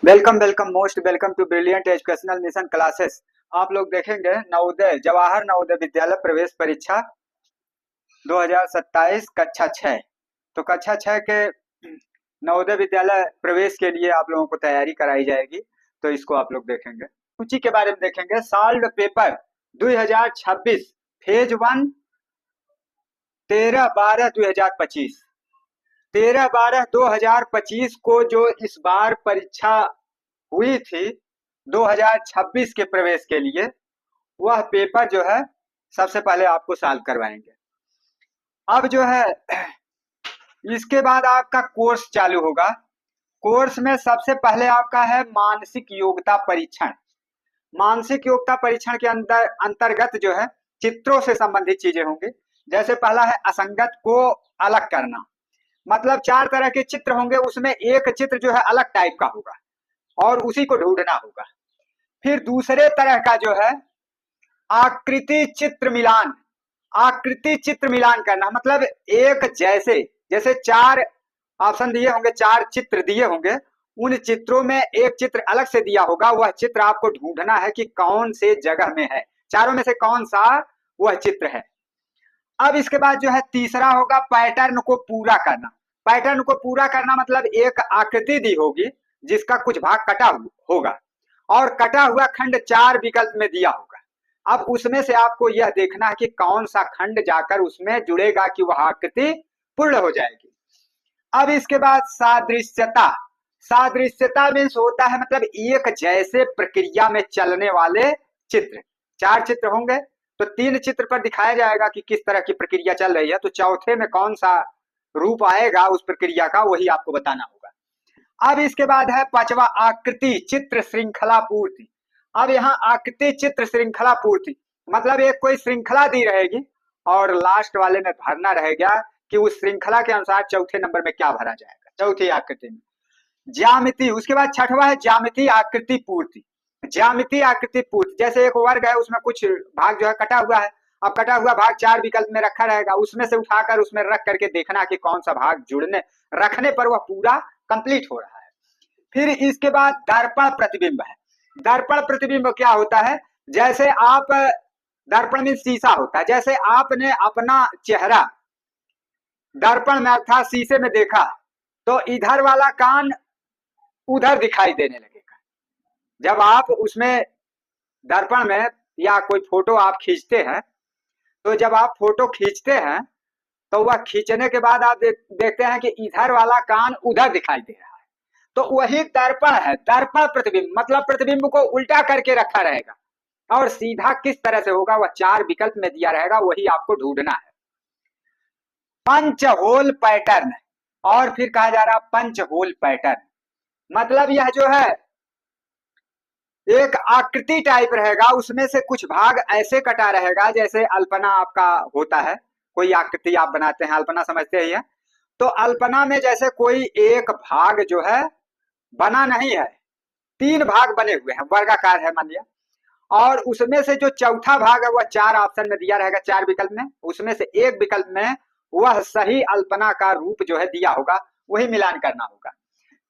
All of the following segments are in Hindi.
Welcome welcome most welcome to brilliant educational mission classes. आप लोग देखेंगे नवोदय जवाहर नवोदय विद्यालय प्रवेश परीक्षा 2027 कक्षा 6। तो कक्षा 6 के नवोदय विद्यालय प्रवेश के लिए आप लोगों को तैयारी कराई जाएगी। तो इसको आप लोग देखेंगे, सूची के बारे में देखेंगे। सॉल्व्ड पेपर 2026 फेज 1 13/12/2025, 13/12/2025 को जो इस बार परीक्षा हुई थी 2026 के प्रवेश के लिए, वह पेपर जो है सबसे पहले आपको सॉल्व करवाएंगे। अब जो है इसके बाद आपका कोर्स चालू होगा। कोर्स में सबसे पहले आपका है मानसिक योग्यता परीक्षण। मानसिक योग्यता परीक्षण के अंदर अंतर्गत जो है चित्रों से संबंधित चीजें होंगी। जैसे पहला है असंगत को अलग करना, मतलब 4 तरह के चित्र होंगे, उसमें एक चित्र जो है अलग टाइप का होगा और उसी को ढूंढना होगा। फिर दूसरे तरह का जो है आकृति चित्र मिलान। आकृति चित्र मिलान करना मतलब एक जैसे 4 ऑप्शन दिए होंगे, 4 चित्र दिए होंगे, उन चित्रों में एक चित्र अलग से दिया होगा, वह चित्र आपको ढूंढना है कि कौन से जगह में है, चारों में से कौन सा वह चित्र है। अब इसके बाद जो है तीसरा होगा पैटर्न को पूरा करना। पैटर्न को पूरा करना मतलब एक आकृति दी होगी जिसका कुछ भाग कटा होगा और कटा हुआ खंड 4 विकल्प में दिया होगा। अब उसमें से आपको यह देखना है कि कौन सा खंड जाकर उसमें जुड़ेगा कि वह आकृति पूर्ण हो जाएगी। अब इसके बाद सादृश्यता। सादृश्यता मीन्स होता है मतलब एक जैसे प्रक्रिया में चलने वाले चित्र। 4 चित्र होंगे तो 3 चित्र पर दिखाया जाएगा कि किस तरह की प्रक्रिया चल रही है, तो चौथे में कौन सा रूप आएगा उस प्रक्रिया का, वही आपको बताना होगा। अब इसके बाद है 5वां आकृति चित्र श्रृंखला पूर्ति। अब यहाँ आकृति चित्र श्रृंखला पूर्ति मतलब एक कोई श्रृंखला दी रहेगी और लास्ट वाले में भरना रहेगा कि उस श्रृंखला के अनुसार चौथे नंबर में क्या भरा जाएगा, चौथी आकृति में। ज्यामिति, उसके बाद 6वां है ज्यामिति आकृति पूर्ति। ज्यामिति आकृति पूर्ति जैसे एक वर्ग है, उसमें कुछ भाग जो है कटा हुआ है। अब कटा हुआ भाग 4 विकल्प में रखा रहेगा, उसमें से उठाकर उसमें रख करके देखना कि कौन सा भाग जुड़ने रखने पर वह पूरा कंप्लीट हो रहा है। फिर इसके बाद दर्पण प्रतिबिंब है। दर्पण प्रतिबिंब क्या होता है, जैसे आप दर्पण में शीशा होता है, जैसे आपने अपना चेहरा दर्पण में अर्थात शीशे में देखा तो इधर वाला कान उधर दिखाई देने लगेगा। जब आप उसमें दर्पण में या कोई फोटो आप खींचते हैं, तो जब आप फोटो खींचते हैं तो वह खींचने के बाद आप देखते हैं कि इधर वाला कान उधर दिखाई दे रहा है, तो वही दर्पण है। दर्पण प्रतिबिंब मतलब प्रतिबिंब को उल्टा करके रखा रहेगा और सीधा किस तरह से होगा वह 4 विकल्प में दिया रहेगा, वही आपको ढूंढना है। पंच होल पैटर्न, और फिर कहा जा रहा पंच होल पैटर्न मतलब यह जो है एक आकृति टाइप रहेगा, उसमें से कुछ भाग ऐसे कटा रहेगा जैसे अल्पना आपका होता है, कोई आकृति आप बनाते हैं, अल्पना समझते ही है। तो अल्पना में जैसे कोई एक भाग जो है बना नहीं है, 3 भाग बने हुए हैं, वर्गाकार है मान लिया, और उसमें से जो चौथा भाग है वह 4 ऑप्शन में दिया रहेगा, 4 विकल्प में, उसमें से एक विकल्प में वह सही अल्पना का रूप जो है दिया होगा, वही मिलान करना होगा।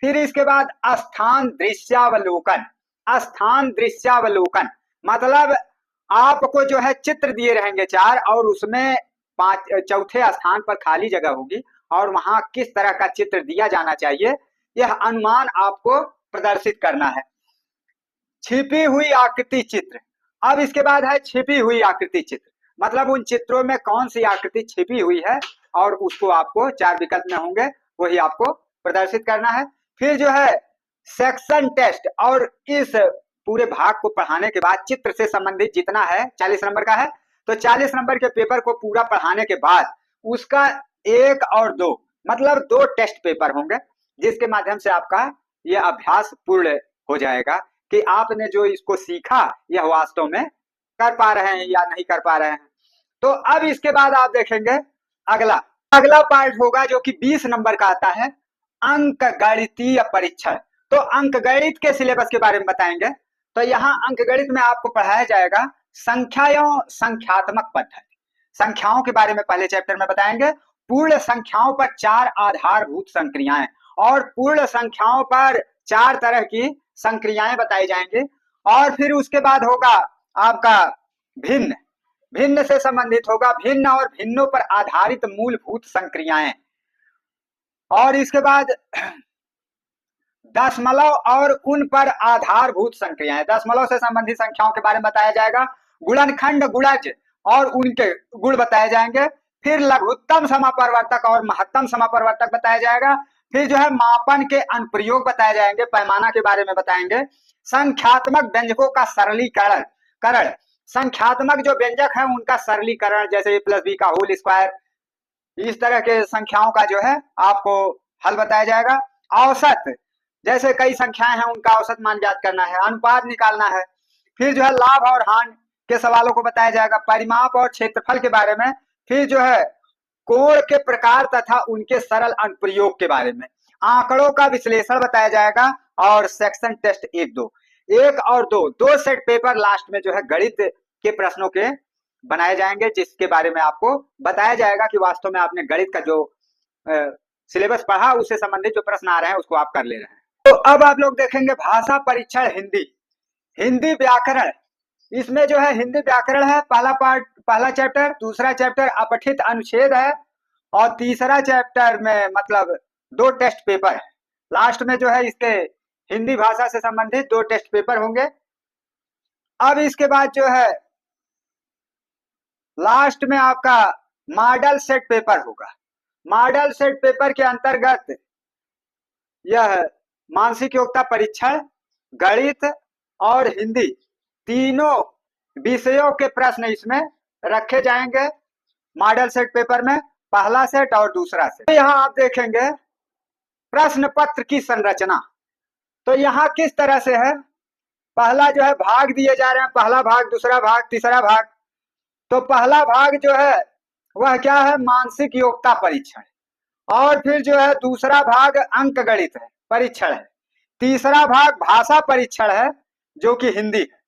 फिर इसके बाद स्थान दृश्यावलोकन। स्थान दृश्यावलोकन मतलब आपको जो है चित्र दिए रहेंगे 4 और उसमें चौथे स्थान पर खाली जगह होगी और वहां किस तरह का चित्र दिया जाना चाहिए यह अनुमान आपको प्रदर्शित करना है। छिपी हुई आकृति चित्र। अब इसके बाद है छिपी हुई आकृति चित्र मतलब उन चित्रों में कौन सी आकृति छिपी हुई है और उसको आपको 4 विकल्प में होंगे, वही आपको प्रदर्शित करना है। फिर जो है सेक्शन टेस्ट, और इस पूरे भाग को पढ़ाने के बाद चित्र से संबंधित जितना है 40 नंबर का है, तो 40 नंबर के पेपर को पूरा पढ़ाने के बाद उसका 1 और 2 मतलब 2 टेस्ट पेपर होंगे, जिसके माध्यम से आपका यह अभ्यास पूर्ण हो जाएगा कि आपने जो इसको सीखा यह वास्तव में कर पा रहे हैं या नहीं कर पा रहे हैं। तो अब इसके बाद आप देखेंगे अगला पार्ट होगा जो कि 20 नंबर का आता है, अंक गणितीय परीक्षण। तो अंक गणित के सिलेबस के बारे में बताएंगे। तो यहाँ अंक गणित में आपको पढ़ाया जाएगा संख्याओं संख्यात्मक पद्धति। संख्याओं के बारे में पहले चैप्टर में बताएंगे, पूर्ण संख्याओं पर 4 आधारभूत संक्रियाएं और पूर्ण संख्याओं पर 4 तरह की संक्रियाएं बताई जाएंगे। और फिर उसके बाद होगा आपका भिन्न, भिन्न से संबंधित होगा भिन्न और भिन्नों पर आधारित मूलभूत संक्रियाएं। और इसके बाद दशमलव और उन पर आधारभूत संक्रियाएं, दशमलव से संबंधित संख्याओं के बारे में बताया जाएगा। गुणनखंड, गुणज और उनके गुण बताए जाएंगे। फिर लघुत्तम समापरिवर्तक और महत्तम समापरिवर्तक बताया जाएगा। फिर जो है मापन के अनुप्रयोग बताए जाएंगे, पैमाना के बारे में बताएंगे। संख्यात्मक व्यंजकों का सरलीकरण, संख्यात्मक जो व्यंजक है उनका सरलीकरण, जैसे a+b का होल स्क्वायर, इस तरह के संख्याओं का जो है आपको हल बताया जाएगा। औसत, जैसे कई संख्याएं हैं उनका औसत मान ज्ञात करना है, अनुपात निकालना है। फिर जो है लाभ और हानि के सवालों को बताया जाएगा, परिमाप और क्षेत्रफल के बारे में। फिर जो है कोण के प्रकार तथा उनके सरल अनुप्रयोग के बारे में, आंकड़ों का विश्लेषण बताया जाएगा। और सेक्शन टेस्ट 1 और 2, 2 सेट पेपर लास्ट में जो है गणित के प्रश्नों के बनाए जाएंगे, जिसके बारे में आपको बताया जाएगा कि वास्तव में आपने गणित का जो सिलेबस पढ़ा उससे संबंधित जो प्रश्न आ रहे हैं उसको आप कर ले रहे हैं। तो अब आप लोग देखेंगे भाषा परीक्षण हिंदी, हिंदी व्याकरण। इसमें जो है हिंदी व्याकरण है पहला पार्ट, पहला चैप्टर। दूसरा चैप्टर अपठित अनुच्छेद है। और तीसरा चैप्टर में मतलब 2 टेस्ट पेपर है। लास्ट में जो है इसके हिंदी भाषा से संबंधित 2 टेस्ट पेपर होंगे। अब इसके बाद जो है लास्ट में आपका मॉडल सेट पेपर होगा। मॉडल सेट पेपर के अंतर्गत यह मानसिक योग्यता परीक्षण, गणित और हिंदी तीनों विषयों के प्रश्न इसमें रखे जाएंगे मॉडल सेट पेपर में, पहला सेट और दूसरा सेट। यहाँ आप देखेंगे प्रश्न पत्र की संरचना। तो यहाँ किस तरह से है, पहला जो है भाग दिए जा रहे हैं, पहला भाग, दूसरा भाग, तीसरा भाग। तो पहला भाग जो है वह क्या है, मानसिक योग्यता परीक्षण। और फिर जो है दूसरा भाग अंक गणित है, परीक्षण है। तीसरा भाग भाषा परीक्षण है जो कि हिंदी है।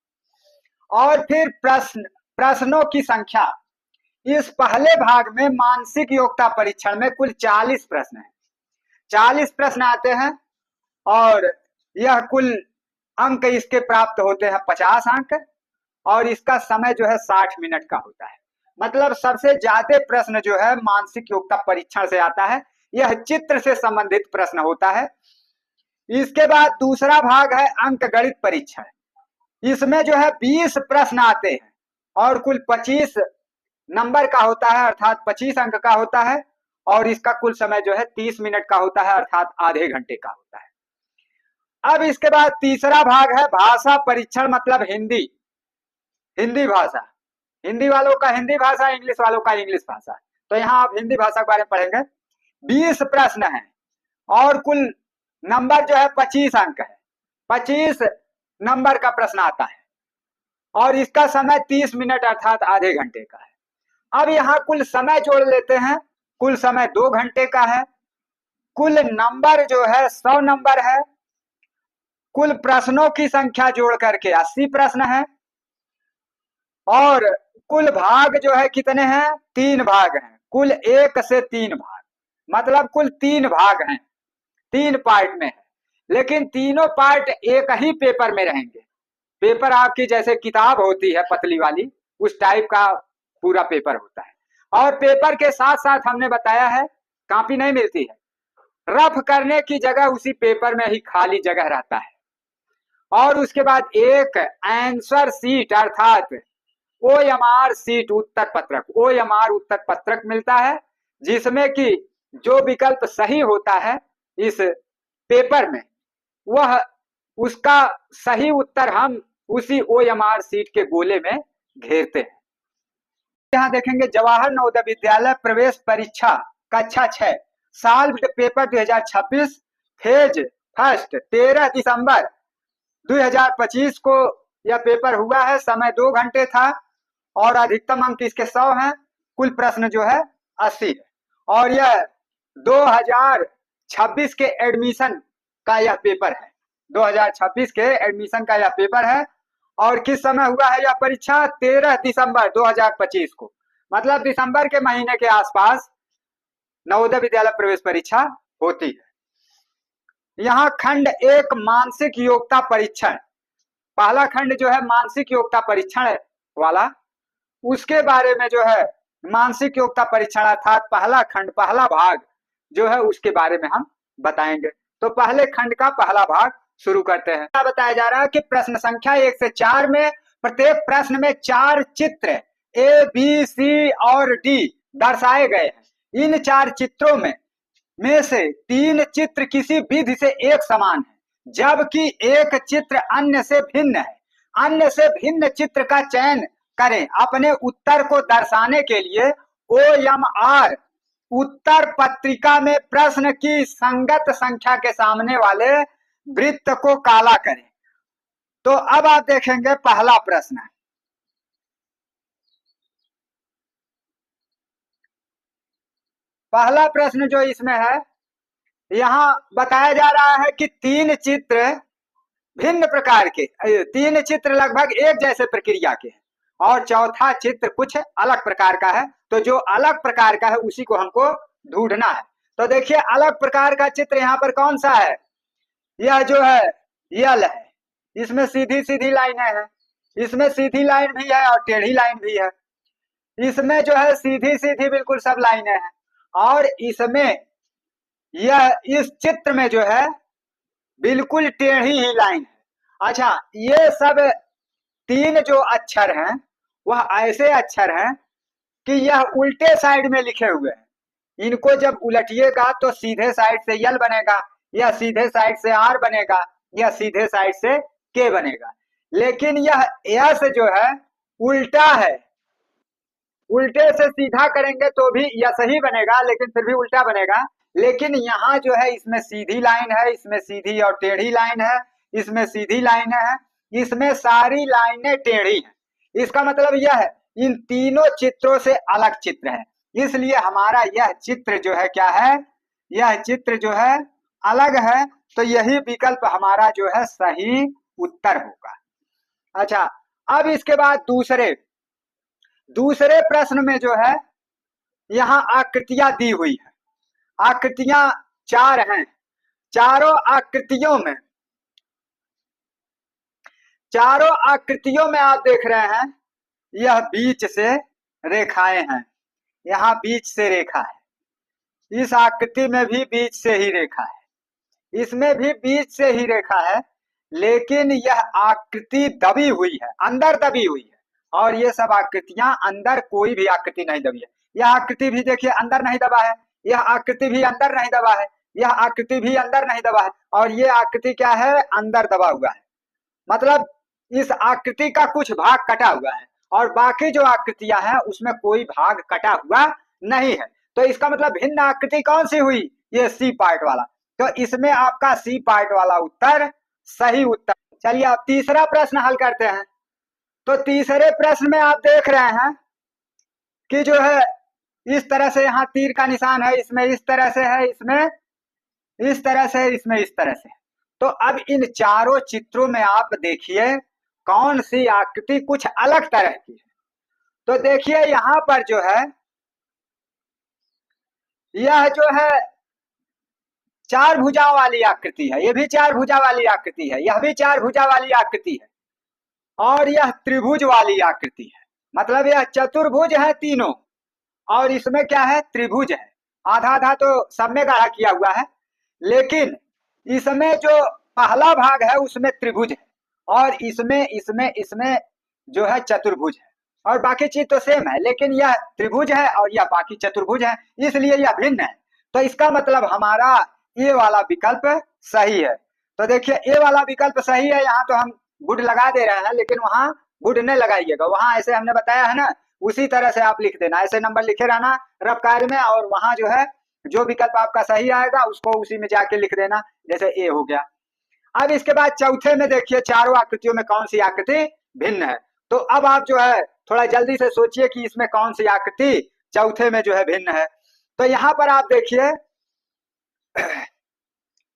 और फिर प्रश्नों की संख्या, इस पहले भाग में मानसिक योग्यता परीक्षण में कुल 40 प्रश्न हैं, 40 प्रश्न आते हैं। और यह कुल अंक इसके प्राप्त होते हैं 50 अंक। और इसका समय जो है 60 मिनट का होता है। मतलब सबसे ज्यादा प्रश्न जो है मानसिक योग्यता परीक्षण से आता है। यह चित्र से संबंधित प्रश्न होता है। इसके बाद दूसरा भाग है अंक गणित परीक्षण। इसमें जो है 20 प्रश्न आते हैं और कुल 25 नंबर का होता है, अर्थात 25 अंक का होता है। और इसका कुल समय जो है 30 मिनट का होता है, अर्थात आधे घंटे का होता है। अब इसके बाद तीसरा भाग है भाषा परीक्षण, मतलब हिंदी, हिंदी भाषा। हिंदी वालों का हिंदी भाषा, इंग्लिश वालों का इंग्लिश भाषा। तो यहाँ आप हिंदी भाषा के बारे में पढ़ेंगे। 20 प्रश्न हैं और कुल नंबर जो है 25 अंक है, 25 नंबर का प्रश्न आता है। और इसका समय 30 मिनट अर्थात आधे घंटे का है। अब यहाँ कुल समय जोड़ लेते हैं, कुल समय 2 घंटे का है। कुल नंबर जो है 100 नंबर है। कुल प्रश्नों की संख्या जोड़ करके 80 प्रश्न है। और कुल भाग जो है कितने हैं, 3 भाग हैं। कुल 1 से 3 भाग, मतलब कुल 3 भाग हैं, 3 पार्ट में है। लेकिन तीनों पार्ट एक ही पेपर में रहेंगे। पेपर आपकी जैसे किताब होती है पतली वाली, उस टाइप का पूरा पेपर होता है। और पेपर के साथ साथ हमने बताया है कॉपी नहीं मिलती है, रफ करने की जगह उसी पेपर में ही खाली जगह रहता है। और उसके बाद एक आंसर सीट अर्थात OMR सीट, उत्तर पत्रक, OMR उत्तर पत्रक मिलता है, जिसमें कि जो विकल्प सही होता है इस पेपर में, वह उसका सही उत्तर हम उसी OMR सीट के गोले में घेरते हैं। यहाँ देखेंगे जवाहर नवोदय विद्यालय प्रवेश परीक्षा कक्षा 6 सॉल्व्ड पेपर 2026 फेज फर्स्ट 13 दिसंबर 2025 को यह पेपर हुआ है। समय 2 घंटे था और अधिकतम अंक इसके 100 हैं। कुल प्रश्न जो है 80 है। और यह 2026 के एडमिशन का यह पेपर है, 2026 के एडमिशन का यह पेपर है। और किस समय हुआ है यह परीक्षा, 13 दिसंबर 2025 को, मतलब दिसंबर के महीने के आसपास नवोदय विद्यालय प्रवेश परीक्षा होती है। यहाँ खंड एक मानसिक योग्यता परीक्षण, पहला खंड जो है मानसिक योग्यता परीक्षण वाला, उसके बारे में जो है मानसिक योग्यता परीक्षण अर्थात पहला खंड पहला भाग जो है उसके बारे में हम बताएंगे। तो पहले खंड का पहला भाग शुरू करते हैं। क्या बताया जा रहा है कि प्रश्न संख्या 1 से 4 में प्रत्येक प्रश्न में 4 चित्र ए बी सी और डी दर्शाए गए हैं। इन 4 चित्रों में से 3 चित्र किसी विधि से एक समान है, जबकि एक चित्र अन्य से भिन्न है। अन्य से भिन्न चित्र का चयन करें। अपने उत्तर को दर्शाने के लिए OMR उत्तर पत्रिका में प्रश्न की संगत संख्या के सामने वाले वृत्त को काला करें। तो अब आप देखेंगे पहला प्रश्न, पहला प्रश्न जो इसमें है, यहां बताया जा रहा है कि 3 चित्र भिन्न प्रकार के, 3 चित्र लगभग एक जैसे प्रक्रिया के हैं और चौथा चित्र कुछ अलग प्रकार का है। तो जो अलग प्रकार का है उसी को हमको ढूंढना है। तो देखिए अलग प्रकार का चित्र यहाँ पर कौन सा है, यह जो है यल है, इसमें सीधी सीधी लाइनें हैं, इसमें सीधी लाइन भी है और टेढ़ी लाइन भी है, इसमें जो है सीधी सीधी बिल्कुल सब लाइनें हैं, और इसमें यह इस चित्र में जो है बिल्कुल टेढ़ी ही लाइन है। अच्छा, ये सब 3 जो अक्षर हैं वह ऐसे अक्षर हैं कि यह उल्टे साइड में लिखे हुए हैं। इनको जब उलटिएगा तो सीधे साइड से यल बनेगा, या सीधे साइड से आर बनेगा, या सीधे साइड से के बनेगा। लेकिन यह यस जो है उल्टा है, उल्टे से सीधा करेंगे तो भी यस ही बनेगा, लेकिन फिर भी उल्टा बनेगा। लेकिन यहाँ जो है इसमें सीधी लाइन है, इसमें सीधी और टेढ़ी लाइन है, इसमें सीधी लाइन है, इसमें सारी लाइनें टेढ़ी हैं। इसका मतलब यह है इन तीनों चित्रों से अलग चित्र है, इसलिए हमारा यह चित्र जो है क्या है, यह चित्र जो है अलग है। तो यही विकल्प हमारा जो है सही उत्तर होगा। अच्छा, अब इसके बाद दूसरे प्रश्न में जो है यहाँ आकृतियां दी हुई है। आकृतियां 4 हैं, चारों आकृतियों में आप देख रहे हैं यह बीच से रेखाएं हैं, यहाँ बीच से रेखा है, इस आकृति में भी बीच से ही रेखा है, इसमें भी बीच से ही रेखा है, लेकिन यह आकृति दबी हुई है, अंदर दबी हुई है, और ये सब आकृतियां अंदर कोई भी आकृति नहीं दबी है। यह आकृति भी देखिए अंदर नहीं दबा है, यह आकृति भी अंदर नहीं दबा है, यह आकृति भी अंदर नहीं दबा है, और ये आकृति क्या है, अंदर दबा हुआ है। मतलब इस आकृति का कुछ भाग कटा हुआ है और बाकी जो आकृतियां हैं उसमें कोई भाग कटा हुआ नहीं है। तो इसका मतलब भिन्न आकृति कौन सी हुई, ये सी पार्ट वाला। तो इसमें आपका सी पार्ट वाला उत्तर सही उत्तर। चलिए अब तीसरा प्रश्न हल करते हैं। तो तीसरे प्रश्न में आप देख रहे हैं कि जो है इस तरह से यहाँ तीर का निशान है, इसमें इस तरह से है, इसमें इस तरह से, इसमें इस तरह से। तो अब इन चारों चित्रों में आप देखिए कौन सी आकृति कुछ अलग तरह की है। तो देखिए यहाँ पर जो है यह जो है 4 भुजाओं वाली आकृति है, यह भी 4 भुजा वाली आकृति है, यह भी 4 भुजा वाली आकृति है, और यह त्रिभुज वाली आकृति है। मतलब यह चतुर्भुज है तीनों, और इसमें क्या है, त्रिभुज है। आधा आधा तो सब में गाढ़ा किया हुआ है, लेकिन इसमें जो पहला भाग है उसमें त्रिभुज है, और इसमें जो है चतुर्भुज है, और बाकी चीज तो सेम है, लेकिन यह त्रिभुज है और यह बाकी चतुर्भुज है, इसलिए यह भिन्न है। तो इसका मतलब हमारा ए वाला विकल्प सही है। तो देखिए ए वाला विकल्प सही है, यहाँ तो हम गुड लगा दे रहे हैं, लेकिन वहां गुड नहीं लगाइएगा, वहां ऐसे हमने बताया है ना उसी तरह से आप लिख देना, ऐसे नंबर लिखे रहना रफ कार्य में, और वहां जो है जो विकल्प आपका सही आएगा उसको उसी में जाके लिख देना, जैसे ए हो गया। अब इसके बाद चौथे में देखिए चारों आकृतियों में कौन सी आकृति भिन्न है। तो अब आप जो है थोड़ा जल्दी से सोचिए कि इसमें कौन सी आकृति चौथे में जो है भिन्न है। तो यहाँ पर आप देखिए,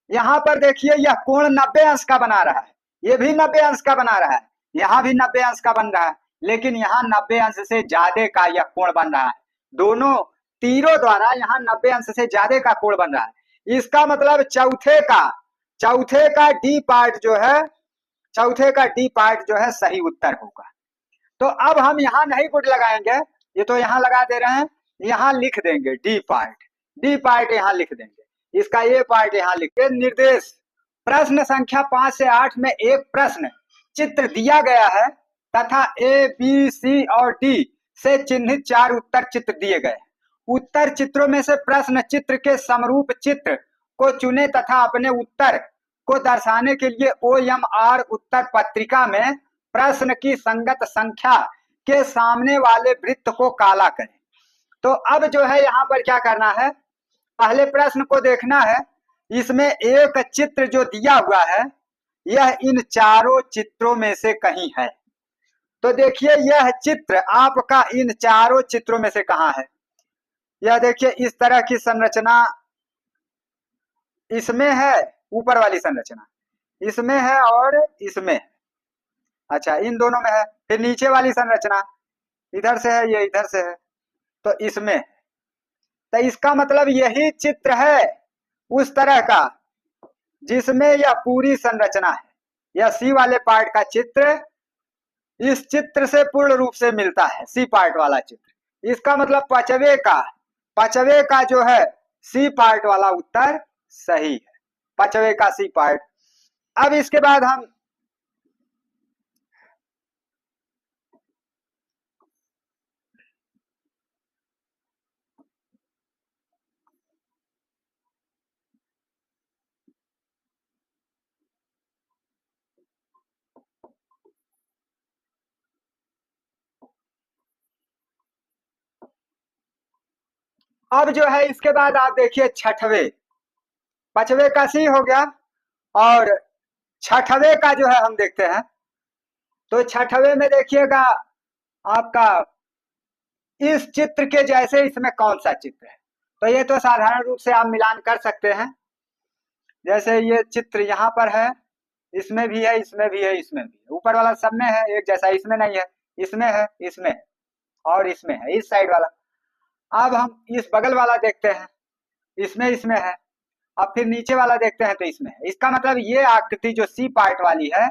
यहाँ पर देखिए यह कोण 90 अंश का बना रहा है, ये भी 90 अंश का बना रहा है, यहाँ भी 90 अंश का बन रहा है, लेकिन यहाँ 90 अंश से ज्यादा का यह कोण बन रहा है। दोनों तीरों द्वारा यहाँ 90 अंश से ज्यादा का कोण बन रहा है। इसका मतलब चौथे का डी पार्ट जो है, चौथे का डी पार्ट जो है सही उत्तर होगा। तो अब हम यहाँ नहीं गुड लगाएंगे, ये तो यहाँ लगा दे रहे हैं, यहाँ लिख देंगे डी पार्ट, डी पार्ट यहाँ लिख देंगे, इसका ए पार्ट यहाँ लिख के निर्देश। प्रश्न संख्या 5 से 8 में एक प्रश्न चित्र दिया गया है तथा ए बी सी और डी से चिन्हित 4 उत्तर चित्र दिए गए। उत्तर चित्रों में से प्रश्न चित्र के समरूप चित्र को चुने तथा अपने उत्तर को दर्शाने के लिए OMR उत्तर पत्रिका में प्रश्न की संगत संख्या के सामने वाले वृत्त को काला करें। तो अब जो है यहाँ पर क्या करना है, पहले प्रश्न को देखना है, इसमें एक चित्र जो दिया हुआ है यह इन चारों चित्रों में से कहीं है। तो देखिए यह चित्र आपका इन चारों चित्रों में से कहाँ है, यह देखिए इस तरह की संरचना इसमें है, ऊपर वाली संरचना इसमें है और इसमें है, अच्छा इन दोनों में है। फिर नीचे वाली संरचना इधर से है, ये इधर से है, तो इसमें है। तो इसका मतलब यही चित्र है उस तरह का जिसमें यह पूरी संरचना है, यह सी वाले पार्ट का चित्र इस चित्र से पूर्ण रूप से मिलता है, सी पार्ट वाला चित्र। इसका मतलब पांचवे का जो है सी पार्ट वाला उत्तर सही है, पांचवे का सी पार्ट। अब इसके बाद हम अब जो है इसके बाद आप देखिए छठवे, पांचवे का सी हो गया और छठवे का जो है हम देखते हैं। तो छठवे में देखिएगा आपका इस चित्र के जैसे इसमें कौन सा चित्र है, तो ये तो साधारण रूप से आप मिलान कर सकते हैं। जैसे ये चित्र यहाँ पर है, इसमें भी है, इसमें भी है, इसमें भी है, ऊपर वाला सब में है एक जैसा, इसमें नहीं है, इसमें है, इसमें है और इसमें है, इस साइड वाला। अब हम इस बगल वाला देखते हैं, इसमें है। अब फिर नीचे वाला देखते हैं तो इसमें है। इसका मतलब ये आकृति जो सी पार्ट वाली है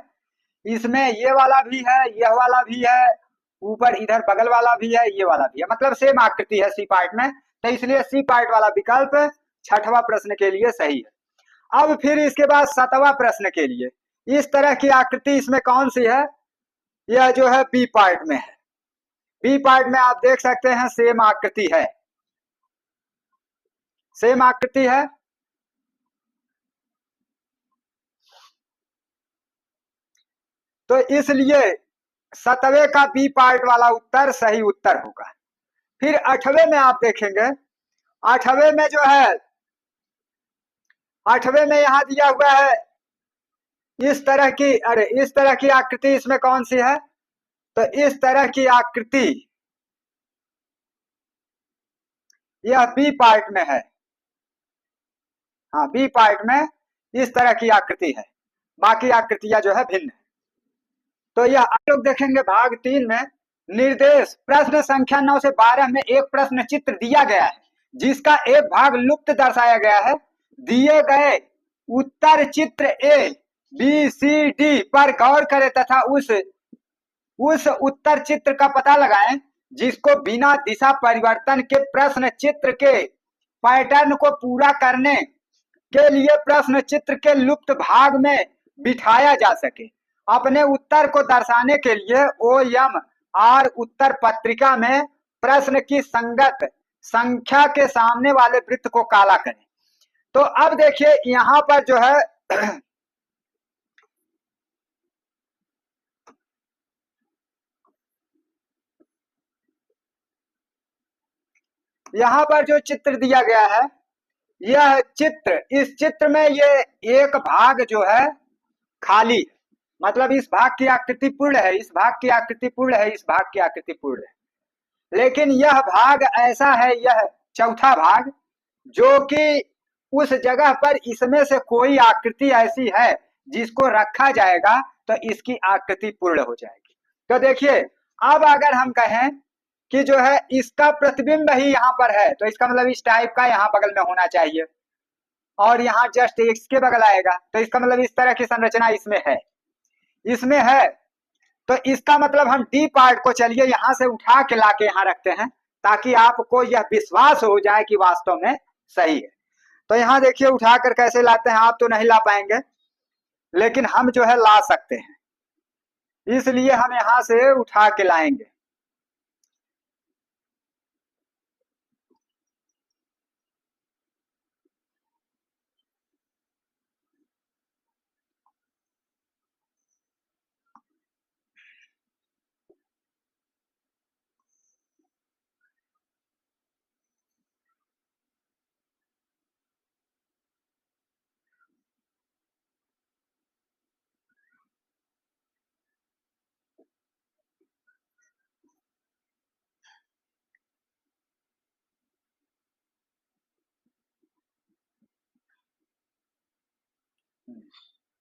इसमें ये वाला भी है, यह वाला भी है, ऊपर इधर बगल वाला भी है, ये वाला भी है, मतलब सेम आकृति है सी पार्ट में। तो इसलिए सी पार्ट वाला विकल्प छठवां प्रश्न के लिए सही है। अब फिर इसके बाद सातवां प्रश्न के लिए इस तरह की आकृति इसमें कौन सी है, यह जो है बी पार्ट में है। बी पार्ट में आप देख सकते हैं सेम आकृति है, सेम आकृति है। तो इसलिए सातवें का बी पार्ट वाला उत्तर सही उत्तर होगा। फिर आठवें में आप देखेंगे, आठवें में जो है, आठवें में यहां दिया हुआ है इस तरह की, अरे इस तरह की आकृति इसमें कौन सी है, तो इस तरह की आकृति यह बी पार्ट में है। हाँ बी पार्ट में इस तरह की आकृति है, बाकी आकृतियां जो है भिन्न है। तो यह आप लोग देखेंगे भाग 3 में निर्देश प्रश्न संख्या 9 से 12 में एक प्रश्न चित्र दिया गया है जिसका एक भाग लुप्त दर्शाया गया है। दिए गए उत्तर चित्र ए बी सी डी पर गौर करें तथा उस उत्तर चित्र का पता लगाएं जिसको बिना दिशा परिवर्तन के प्रश्न चित्र के पैटर्न को पूरा करने के लिए प्रश्न चित्र के लुप्त भाग में बिठाया जा सके। अपने उत्तर को दर्शाने के लिए OMR उत्तर पत्रिका में प्रश्न की संगत संख्या के सामने वाले वृत्त को काला करें। तो अब देखिए यहां पर जो है यहां पर जो चित्र दिया गया है, यह चित्र, इस चित्र में ये एक भाग जो है खाली है, मतलब इस भाग की आकृति पूर्ण है, इस भाग की आकृति पूर्ण है, इस भाग की आकृति पूर्ण है। लेकिन यह भाग ऐसा है, यह चौथा भाग जो कि उस जगह पर इसमें से कोई आकृति ऐसी है जिसको रखा जाएगा तो इसकी आकृति पूर्ण हो जाएगी। तो देखिए अब अगर हम कहें कि जो है इसका प्रतिबिंब ही यहाँ पर है, तो इसका मतलब इस टाइप का यहाँ बगल में होना चाहिए, और यहाँ जस्ट इसके बगल आएगा, तो इसका मतलब इस तरह की संरचना इसमें है। तो इसका मतलब हम डी पार्ट को चलिए यहाँ से उठा के लाके यहाँ रखते हैं, ताकि आपको यह विश्वास हो जाए कि वास्तव में सही है। तो यहाँ देखिए उठा कर कैसे लाते हैं, आप तो नहीं ला पाएंगे, लेकिन हम जो है ला सकते हैं, इसलिए हम यहाँ से उठा के लाएंगे।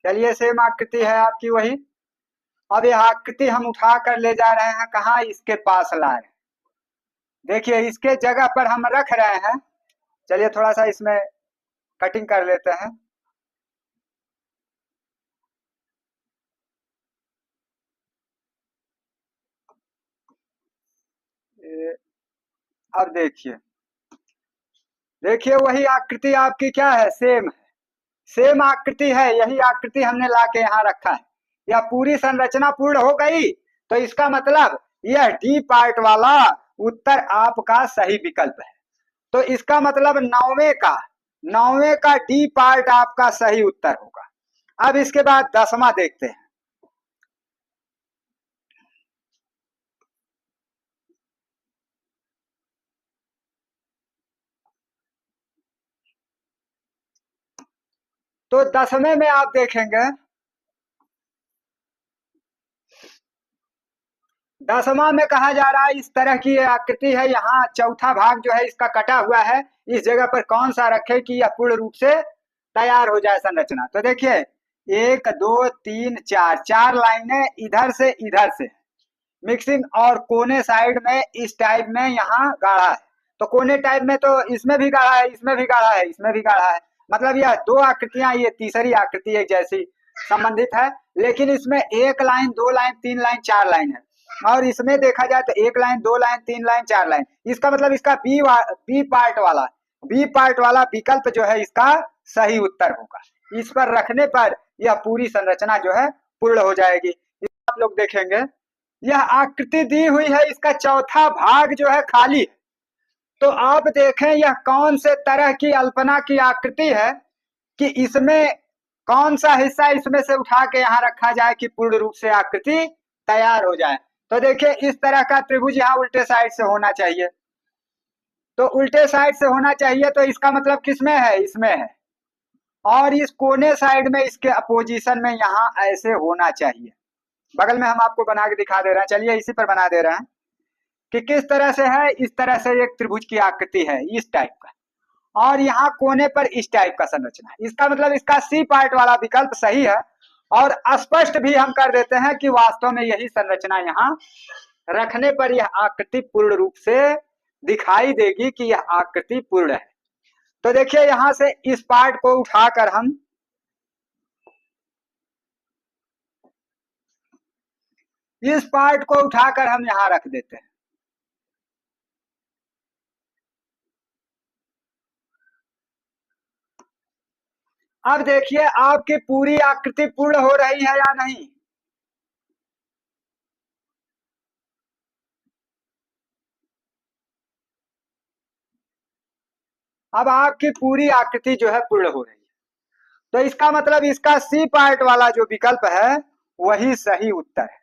चलिए सेम आकृति है आपकी वही। अब यह आकृति हम उठा कर ले जा रहे हैं कहाँ, इसके पास ला रहे हैं। देखिए इसके जगह पर हम रख रहे हैं। चलिए थोड़ा सा इसमें कटिंग कर लेते हैं। अब देखिए वही आकृति आपकी क्या है, सेम आकृति है। यही आकृति हमने लाके यहाँ रखा है। यह पूरी संरचना पूर्ण हो गई, तो इसका मतलब यह डी पार्ट वाला उत्तर आपका सही विकल्प है। तो इसका मतलब 9वें का डी पार्ट आपका सही उत्तर होगा। अब इसके बाद 10वां देखते हैं। तो 10वें में आप देखेंगे, 10वां में कहा जा रहा है इस तरह की आकृति है, यहाँ चौथा भाग जो है इसका कटा हुआ है, इस जगह पर कौन सा रखे कि यह पूर्ण रूप से तैयार हो जाए संरचना। तो देखिए 1 2 3 4 लाइनें इधर से मिक्सिंग, और कोने साइड में इस टाइप में यहाँ गाढ़ा है। तो कोने टाइप में तो इसमें भी गाढ़ा है, इसमें भी गाढ़ा है, इसमें भी गाढ़ा है। मतलब यह दो आकृतियां, ये तीसरी आकृति एक जैसी संबंधित है, लेकिन इसमें 1 लाइन 2 लाइन 3 लाइन 4 लाइन है, और इसमें देखा जाए तो 1 लाइन 2 लाइन 3 लाइन 4 लाइन। इसका मतलब इसका बी पार्ट वाला विकल्प जो है इसका सही उत्तर होगा। इस पर रखने पर यह पूरी संरचना जो है पूर्ण हो जाएगी। आप लोग देखेंगे यह आकृति दी हुई है, इसका चौथा भाग जो है खाली है। तो आप देखें यह कौन से तरह की अल्पना की आकृति है कि इसमें कौन सा हिस्सा इसमें से उठा के यहाँ रखा जाए कि पूर्ण रूप से आकृति तैयार हो जाए। तो देखिए इस तरह का त्रिभुज यहाँ उल्टे साइड से होना चाहिए। तो उल्टे साइड से होना चाहिए, तो इसका मतलब किसमें है, इसमें है। और इस कोने साइड में इसके अपोजिशन में यहाँ ऐसे होना चाहिए। बगल में हम आपको बना के दिखा दे रहे हैं, चलिए इसी पर बना दे रहे हैं कि किस तरह से है। इस तरह से एक त्रिभुज की आकृति है इस टाइप का, और यहाँ कोने पर इस टाइप का संरचना। इसका मतलब इसका सी पार्ट वाला विकल्प सही है, और स्पष्ट भी हम कर देते हैं कि वास्तव में यही संरचना यहाँ रखने पर यह आकृति पूर्ण रूप से दिखाई देगी कि यह आकृति पूर्ण है। तो देखिए यहां से इस पार्ट को उठाकर हम यहां रख देते हैं। अब देखिए आपकी पूरी आकृति पूर्ण हो रही है या नहीं। अब आपकी पूरी आकृति जो है पूर्ण हो रही है, तो इसका मतलब इसका सी पार्ट वाला जो विकल्प है वही सही उत्तर है।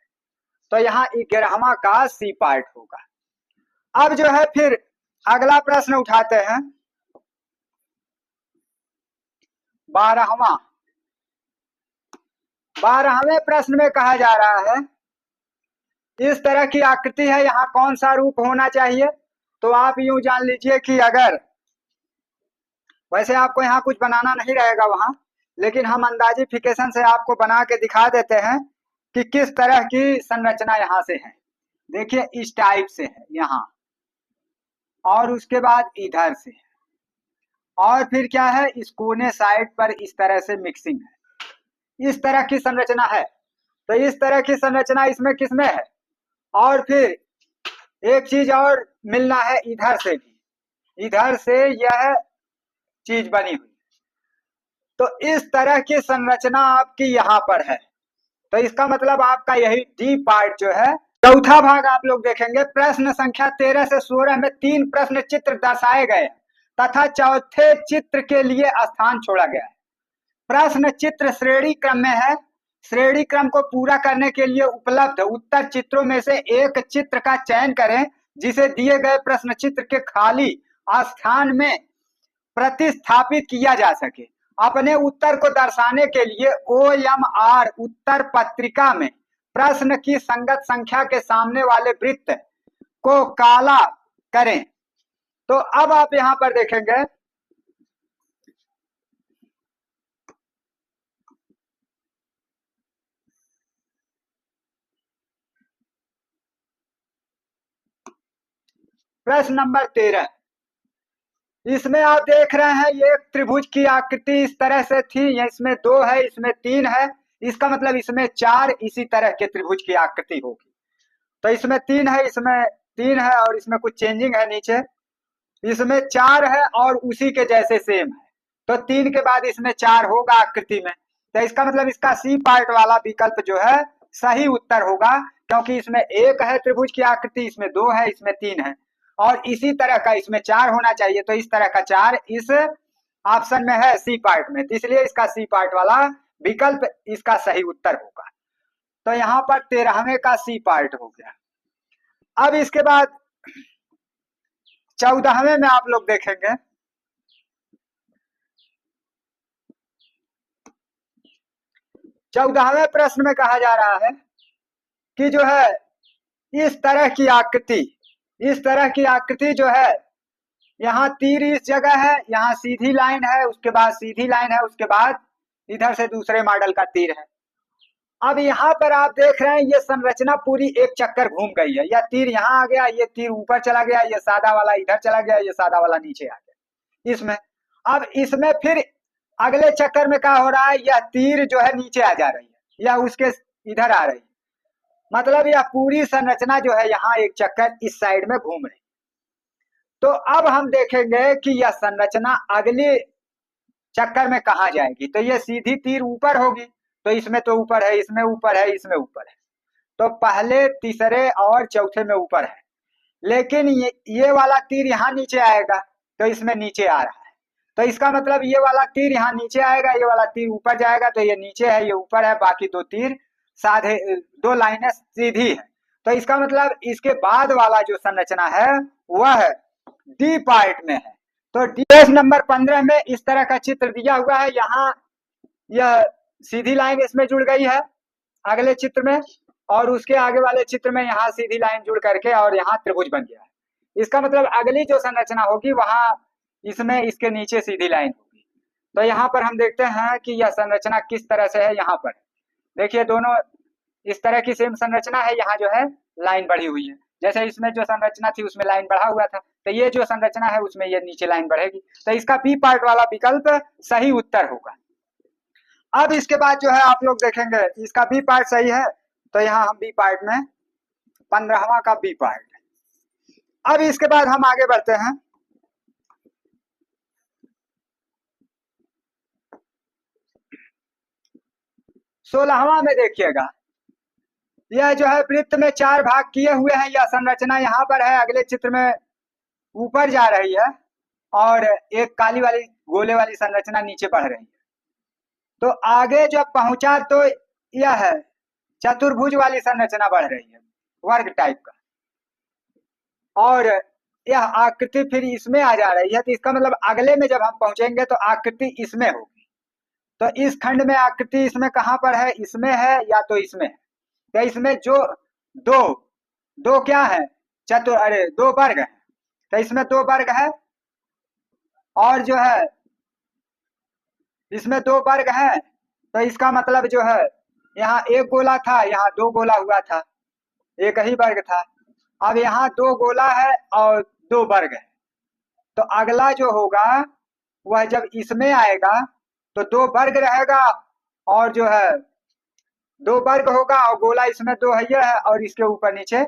तो यहाँ 11वां का सी पार्ट होगा। अब जो है फिर अगला प्रश्न उठाते हैं, 12वें प्रश्न में कहा जा रहा है इस तरह की आकृति है, यहाँ कौन सा रूप होना चाहिए। तो आप यूं जान लीजिए कि अगर, वैसे आपको यहाँ कुछ बनाना नहीं रहेगा वहां, लेकिन हम अंदाजिफिकेशन से आपको बना के दिखा देते हैं कि किस तरह की संरचना यहाँ से है। देखिए इस टाइप से है यहाँ, और उसके बाद इधर से, और फिर क्या है, इस कोने साइड पर इस तरह से मिक्सिंग है, इस तरह की संरचना है। तो इस तरह की संरचना इसमें किसमें है। और फिर एक चीज और मिलना है इधर से भी, इधर से यह चीज बनी हुई। तो इस तरह की संरचना आपकी यहाँ पर है। तो इसका मतलब आपका यही डी पार्ट जो है। चौथा भाग आप लोग देखेंगे, प्रश्न संख्या 13 से 16 में 3 प्रश्न चित्र दर्शाए गए तथा चौथे चित्र के लिए स्थान छोड़ा गया है। प्रश्न चित्र श्रेणी क्रम में है। श्रेणी क्रम को पूरा करने के लिए उपलब्ध उत्तर चित्रों में से एक चित्र का चयन करें जिसे दिए गए प्रश्न चित्र के खाली स्थान में प्रतिस्थापित किया जा सके। अपने उत्तर को दर्शाने के लिए OMR उत्तर पत्रिका में प्रश्न की संगत संख्या के सामने वाले वृत्त को काला करें। तो अब आप यहां पर देखेंगे, प्रश्न नंबर 13, इसमें आप देख रहे हैं ये एक त्रिभुज की आकृति इस तरह से थी, इसमें 2 है, इसमें 3 है, इसका मतलब इसमें 4 इसी तरह के त्रिभुज की आकृति होगी। तो इसमें 3 है, इसमें 3 है और इसमें कुछ चेंजिंग है नीचे, इसमें 4 है और उसी के जैसे सेम है। तो 3 के बाद इसमें 4 होगा आकृति में। तो इसका मतलब इसका सी पार्ट वाला विकल्प जो है सही उत्तर होगा, क्योंकि इसमें 1 है त्रिभुज की आकृति, इसमें 2 है, इसमें 3 है और इसी तरह का इसमें 4 होना चाहिए। तो इस तरह का 4 इस ऑप्शन में है सी पार्ट में, तो इसलिए इसका सी पार्ट वाला विकल्प इसका सही उत्तर होगा। तो यहाँ पर 13वें का सी पार्ट हो गया। अब इसके बाद 14वें में आप लोग देखेंगे, चौदहवें प्रश्न में कहा जा रहा है कि जो है इस तरह की आकृति, इस तरह की आकृति जो है, यहाँ तीर इस जगह है, यहाँ सीधी लाइन है, उसके बाद सीधी लाइन है, उसके बाद इधर से दूसरे मॉडल का तीर है। अब यहाँ पर आप देख रहे हैं ये संरचना पूरी एक चक्कर घूम गई है, यह तीर यहाँ आ गया, ये तीर ऊपर चला गया, ये सादा वाला इधर चला गया, ये सादा वाला नीचे आ गया इसमें। अब इसमें फिर अगले चक्कर में क्या हो रहा है, यह तीर जो है नीचे आ जा रही है या उसके इधर आ रही है, मतलब यह पूरी संरचना जो है यहाँ एक चक्कर इस साइड में घूम रही। तो अब हम देखेंगे कि यह संरचना अगले चक्कर में कहाँ जाएगी। तो यह सीधी तीर ऊपर होगी, तो इसमें तो ऊपर है, इसमें ऊपर है, इसमें ऊपर है, तो पहले तीसरे और चौथे में ऊपर है, लेकिन ये वाला तीर यहाँ नीचे आएगा, तो इसमें नीचे आ रहा है। तो इसका मतलब ये वाला तीर यहाँ नीचे आएगा, ये वाला तीर ऊपर जाएगा, तो ये नीचे है, ये ऊपर है, बाकी 2 तीर साधे, 2 लाइनें सीधी है। तो इसका मतलब इसके बाद वाला जो संरचना है वह डी पार्ट में है। तो डी नंबर 15 में इस तरह का चित्र दिया हुआ है, यहाँ यह सीधी लाइन इसमें जुड़ गई है अगले चित्र में, और उसके आगे वाले चित्र में यहाँ सीधी लाइन जुड़ करके और यहाँ त्रिभुज बन गया है। इसका मतलब अगली जो संरचना होगी वहां इसमें इसके नीचे सीधी लाइन होगी। तो यहाँ पर हम देखते हैं कि यह संरचना किस तरह से है। यहाँ पर देखिए दोनों इस तरह की सेम संरचना है, यहाँ जो है लाइन बढ़ी हुई है, जैसे इसमें जो संरचना थी उसमें लाइन बढ़ा हुआ था, तो ये जो संरचना है उसमें ये नीचे लाइन बढ़ेगी। तो इसका बी पार्ट वाला विकल्प सही उत्तर होगा। अब इसके बाद जो है आप लोग देखेंगे इसका बी पार्ट सही है, तो यहाँ हम बी पार्ट में 15वां का बी पार्ट। अब इसके बाद हम आगे बढ़ते हैं, सोलहवां में देखिएगा, यह जो है वृत्त में 4 भाग किए हुए हैं, यह संरचना यहाँ पर है, अगले चित्र में ऊपर जा रही है और एक काली वाली गोले वाली संरचना नीचे बढ़ रही है। तो आगे जब पहुंचा तो यह है चतुर्भुज वाली संरचना बढ़ रही है, वर्ग टाइप का, और यह आकृति फिर इसमें आ जा रही है। तो इसका मतलब अगले में जब हम पहुंचेंगे तो आकृति इसमें होगी। तो इस खंड में आकृति इसमें कहां पर है, इसमें है या तो इसमें है। तो इसमें जो दो क्या है, दो वर्ग है, तो इसमें 2 वर्ग है, और जो है इसमें 2 वर्ग है। तो इसका मतलब जो है यहाँ 1 गोला था, यहाँ 2 गोला हुआ था, एक ही वर्ग था। अब यहाँ 2 गोला है और 2 वर्ग है, तो अगला जो होगा वह जब इसमें आएगा तो 2 वर्ग रहेगा, और जो है 2 वर्ग होगा, और गोला इसमें 2 है और इसके ऊपर नीचे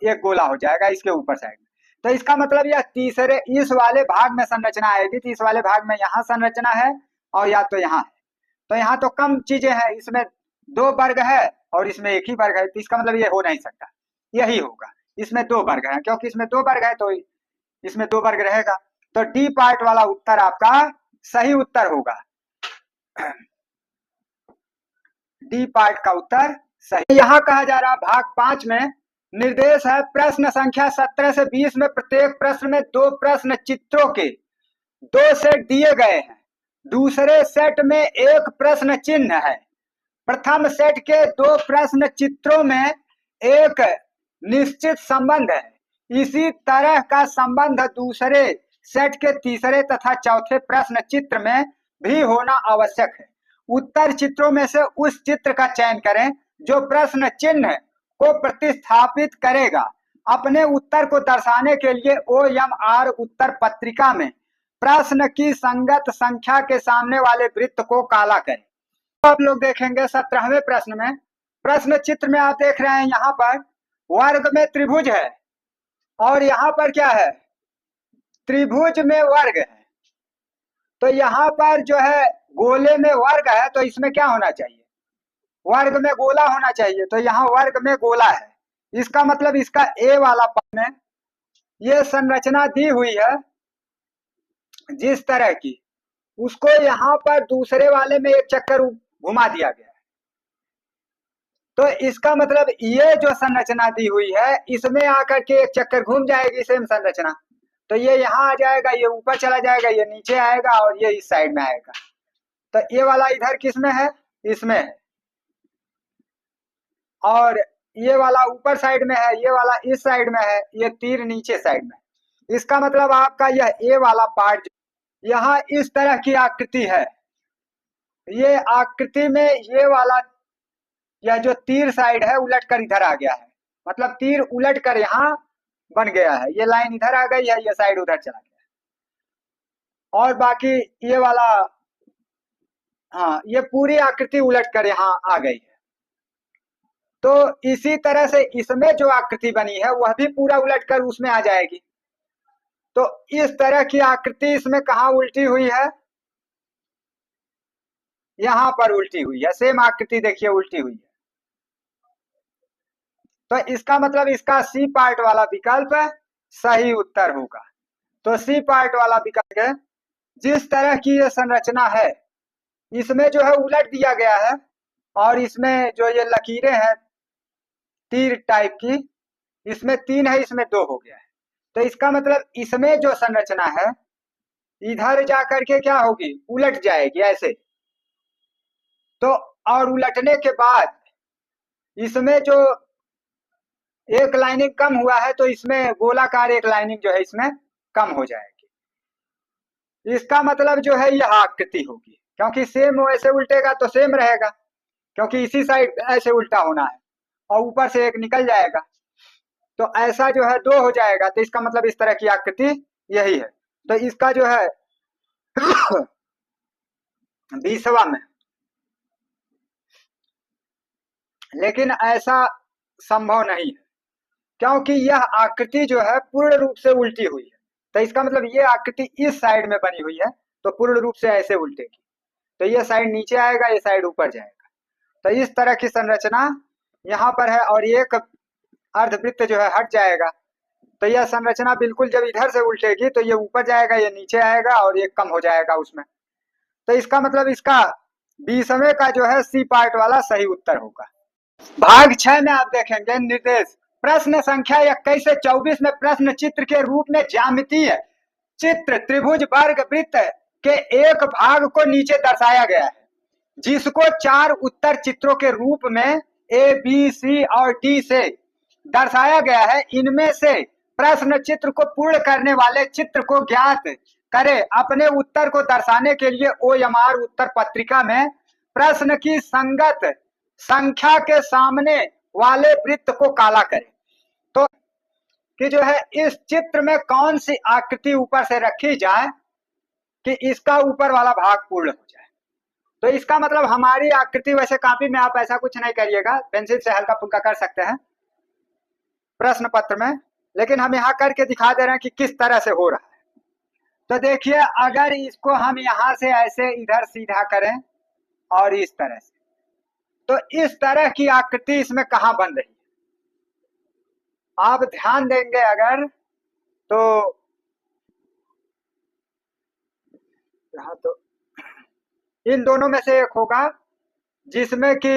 एक गोला हो जाएगा इसके ऊपर साइड में। तो इसका मतलब यह तीसरे इस वाले भाग में संरचना आएगी, तो इस वाले भाग में यहाँ संरचना है और या तो यहाँ है। तो यहाँ तो कम चीजें हैं, इसमें 2 वर्ग है और इसमें एक ही वर्ग है, तो इसका मतलब ये हो नहीं सकता, यही होगा। इसमें 2 वर्ग है, क्योंकि इसमें 2 वर्ग है तो इसमें 2 वर्ग रहेगा। तो डी पार्ट वाला उत्तर आपका सही उत्तर होगा। डी पार्ट का उत्तर सही। यहाँ कहा जा रहा भाग 5 में निर्देश है प्रश्न संख्या 17 से 20 में प्रत्येक प्रश्न में 2 प्रश्न चित्रों के 2 सेट दिए गए हैं। दूसरे सेट में एक प्रश्न चिन्ह है। प्रथम सेट के 2 प्रश्न चित्रों में एक निश्चित संबंध है। इसी तरह का संबंध दूसरे सेट के तीसरे तथा चौथे प्रश्न चित्र में भी होना आवश्यक है। उत्तर चित्रों में से उस चित्र का चयन करें जो प्रश्न चिन्ह को प्रतिस्थापित करेगा। अपने उत्तर को दर्शाने के लिए OMR उत्तर पत्रिका में प्रश्न की संगत संख्या के सामने वाले वृत्त को काला करें। तो आप लोग देखेंगे 17वें प्रश्न में, प्रश्न चित्र में आप देख रहे हैं यहाँ पर वर्ग में त्रिभुज है और यहाँ पर क्या है, त्रिभुज में वर्ग है। तो यहाँ पर जो है गोले में वर्ग है, तो इसमें क्या होना चाहिए, वर्ग में गोला होना चाहिए। तो यहाँ वर्ग में गोला है, इसका मतलब इसका ए वाला पार्ट में ये संरचना दी हुई है जिस तरह की, उसको यहाँ पर दूसरे वाले में एक चक्कर घुमा दिया गया है। तो इसका मतलब ये जो संरचना दी हुई है इसमें आकर के एक चक्कर घूम जाएगी सेम संरचना। तो ये यहाँ आ जाएगा, ये ऊपर चला जाएगा, ये नीचे आएगा और ये इस साइड में आएगा। तो ये वाला इधर किस में है, इसमें है, और ये वाला ऊपर साइड में है, ये वाला इस साइड में है, ये तीर नीचे साइड में। इसका मतलब आपका यह ए वाला पार्ट यहाँ इस तरह की आकृति है। ये आकृति में ये वाला यह जो तीर साइड है उलट कर इधर आ गया है, मतलब तीर उलट कर यहाँ बन गया है। ये लाइन इधर आ गई है, ये साइड उधर चला गया है, और बाकी ये वाला, हाँ, ये पूरी आकृति उलट कर यहाँ आ गई है। तो इसी तरह से इसमें जो आकृति बनी है वह भी पूरा उलट कर उसमें आ जाएगी। तो इस तरह की आकृति इसमें कहाँ उल्टी हुई है, यहाँ पर उल्टी हुई है। सेम आकृति देखिए उल्टी हुई है। तो इसका मतलब इसका सी पार्ट वाला विकल्प सही उत्तर होगा। तो सी पार्ट वाला विकल्प है, जिस तरह की ये संरचना है इसमें जो है उलट दिया गया है, और इसमें जो ये लकीरें हैं तीर टाइप की, इसमें 3 है, इसमें 2 हो गया है। तो इसका मतलब इसमें जो संरचना है इधर जाकर के क्या होगी, उलट जाएगी ऐसे। तो और उलटने के बाद इसमें जो एक लाइनिंग कम हुआ है तो इसमें गोलाकार एक लाइनिंग जो है इसमें कम हो जाएगी। इसका मतलब जो है यह आकृति होगी, क्योंकि सेम वैसे उल्टेगा तो सेम रहेगा, क्योंकि इसी साइड ऐसे उल्टा होना है, और ऊपर से एक निकल जाएगा, तो ऐसा जो है 2 हो जाएगा। तो इसका मतलब इस तरह की आकृति यही है। तो इसका जो है 20वां में, लेकिन ऐसा संभव नहीं है, क्योंकि यह आकृति जो है पूर्ण रूप से उल्टी हुई है। तो इसका मतलब ये आकृति इस साइड में बनी हुई है तो पूर्ण रूप से ऐसे उल्टेगी, तो ये साइड नीचे आएगा, ये साइड ऊपर जाएगा। तो इस तरह की संरचना यहाँ पर है, और एक अर्धवृत्त जो है हट जाएगा। तो यह संरचना बिल्कुल जब इधर से उल्टेगी तो ये ऊपर जाएगा, ये नीचे आएगा और ये कम हो जाएगा उसमें। तो इसका मतलब इसका 20वें का जो है सी पार्ट वाला सही उत्तर होगा। भाग 6 में आप देखेंगे निर्देश प्रश्न संख्या 21 से 24 में प्रश्न चित्र के रूप में ज्यामितीय चित्र त्रिभुज वर्ग वृत्त के एक भाग को नीचे दर्शाया गया है, जिसको 4 उत्तर चित्रों के रूप में ए, बी, सी और डी से दर्शाया गया है। इनमें से प्रश्न चित्र को पूर्ण करने वाले चित्र को ज्ञात करें। अपने उत्तर को दर्शाने के लिए OMR उत्तर पत्रिका में प्रश्न की संगत संख्या के सामने वाले वृत्त को काला करें। तो कि जो है इस चित्र में कौन सी आकृति ऊपर से रखी जाए कि इसका ऊपर वाला भाग पूर्ण हो जाए। तो इसका मतलब हमारी आकृति, वैसे कॉपी में आप ऐसा कुछ नहीं करिएगा, पेंसिल से हल्का फुल्का कर सकते हैं प्रश्न पत्र में, लेकिन हम यहाँ करके दिखा दे रहे हैं कि किस तरह से हो रहा है। तो देखिए, अगर इसको हम यहाँ से ऐसे इधर सीधा करें और इस तरह से, तो इस तरह की आकृति इसमें कहाँ बन रही है, आप ध्यान देंगे अगर तो यहाँ तो इन दोनों में से एक होगा जिसमें कि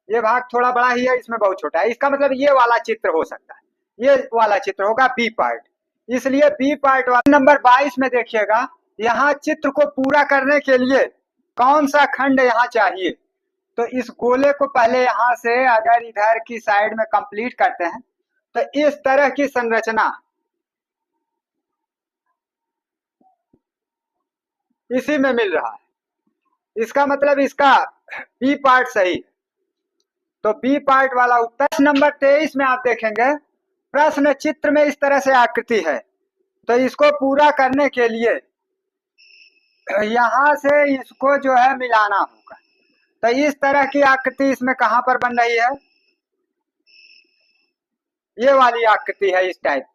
ये भाग थोड़ा बड़ा ही है, इसमें बहुत छोटा है। इसका मतलब ये वाला चित्र हो सकता है, ये वाला चित्र होगा बी पार्ट। इसलिए बी पार्ट वाला नंबर 22 में देखिएगा, यहाँ चित्र को पूरा करने के लिए कौन सा खंड यहाँ चाहिए। तो इस गोले को पहले यहाँ से अगर इधर की साइड में कंप्लीट करते हैं तो इस तरह की संरचना इसी में मिल रहा है। इसका मतलब इसका बी पार्ट सही। तो बी पार्ट वाला उत्तर। प्रश्न नंबर 23 में आप देखेंगे, प्रश्न चित्र में इस तरह से आकृति है, तो इसको पूरा करने के लिए यहां से इसको जो है मिलाना होगा। तो इस तरह की आकृति इसमें कहां पर बन रही है, ये वाली आकृति है इस टाइप।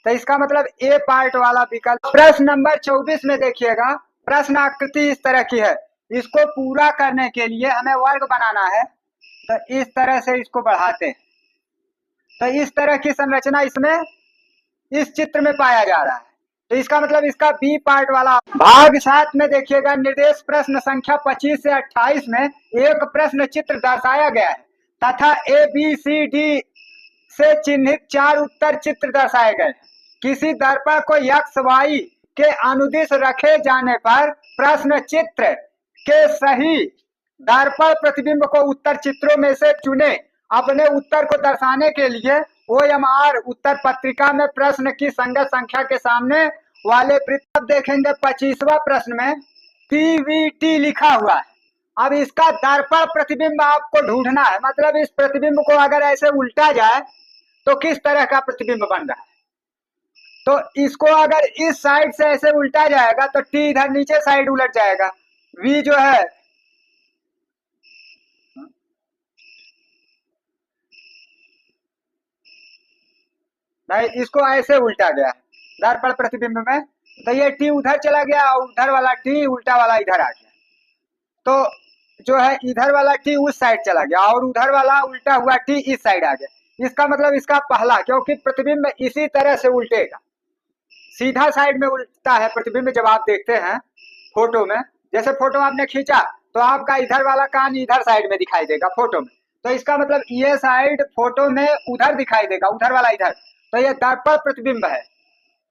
तो इसका मतलब ए पार्ट वाला विकल्प। प्रश्न नंबर 24 में देखिएगा, प्रश्न आकृति इस तरह की है, इसको पूरा करने के लिए हमें वर्ग बनाना है, तो इस तरह से इसको बढ़ाते हैं। तो इस तरह की संरचना इसमें इस चित्र में पाया जा रहा है। तो इसका मतलब इसका बी पार्ट वाला भाग 7 में देखिएगा, निर्देश प्रश्न संख्या 25 से 28 में एक प्रश्न चित्र दर्शाया गया है तथा ए बी सी डी से चिन्हित 4 उत्तर चित्र दर्शाए गए हैं। किसी दर्पण को एक्स वाई के अनुदिश रखे जाने पर प्रश्न चित्र के सही दर्पण प्रतिबिंब को उत्तर चित्रों में से चुने। अपने उत्तर को दर्शाने के लिए OMR उत्तर पत्रिका में प्रश्न की संगत संख्या के सामने वाले वृत्त। अब देखेंगे 25वां प्रश्न में PVT लिखा हुआ है। अब इसका दर्पण प्रतिबिंब आपको ढूंढना है, मतलब इस प्रतिबिंब को अगर ऐसे उल्टा जाए तो किस तरह का प्रतिबिंब बन रहा है। तो इसको अगर इस साइड से ऐसे उल्टा जाएगा तो T इधर नीचे साइड उलट जाएगा, V जो है नहीं, इसको ऐसे उल्टा गया दर्पण प्रतिबिंब में, तो ये T उधर चला गया और उधर वाला T उल्टा वाला इधर आ गया। तो जो है इधर वाला T उस साइड चला गया और उधर वाला उल्टा हुआ T इस साइड आ गया। इसका मतलब इसका पहला, क्योंकि प्रतिबिंब इसी तरह से उल्टेगा, सीधा साइड में उल्टता है प्रतिबिंब। जब आप देखते हैं फोटो में, जैसे फोटो आपने खींचा तो आपका इधर वाला कान इधर साइड में दिखाई देगा फोटो में, तो इसका मतलब ये साइड फोटो में उधर दिखाई देगा, उधर वाला इधर। तो ये दर्पण प्रतिबिंब है,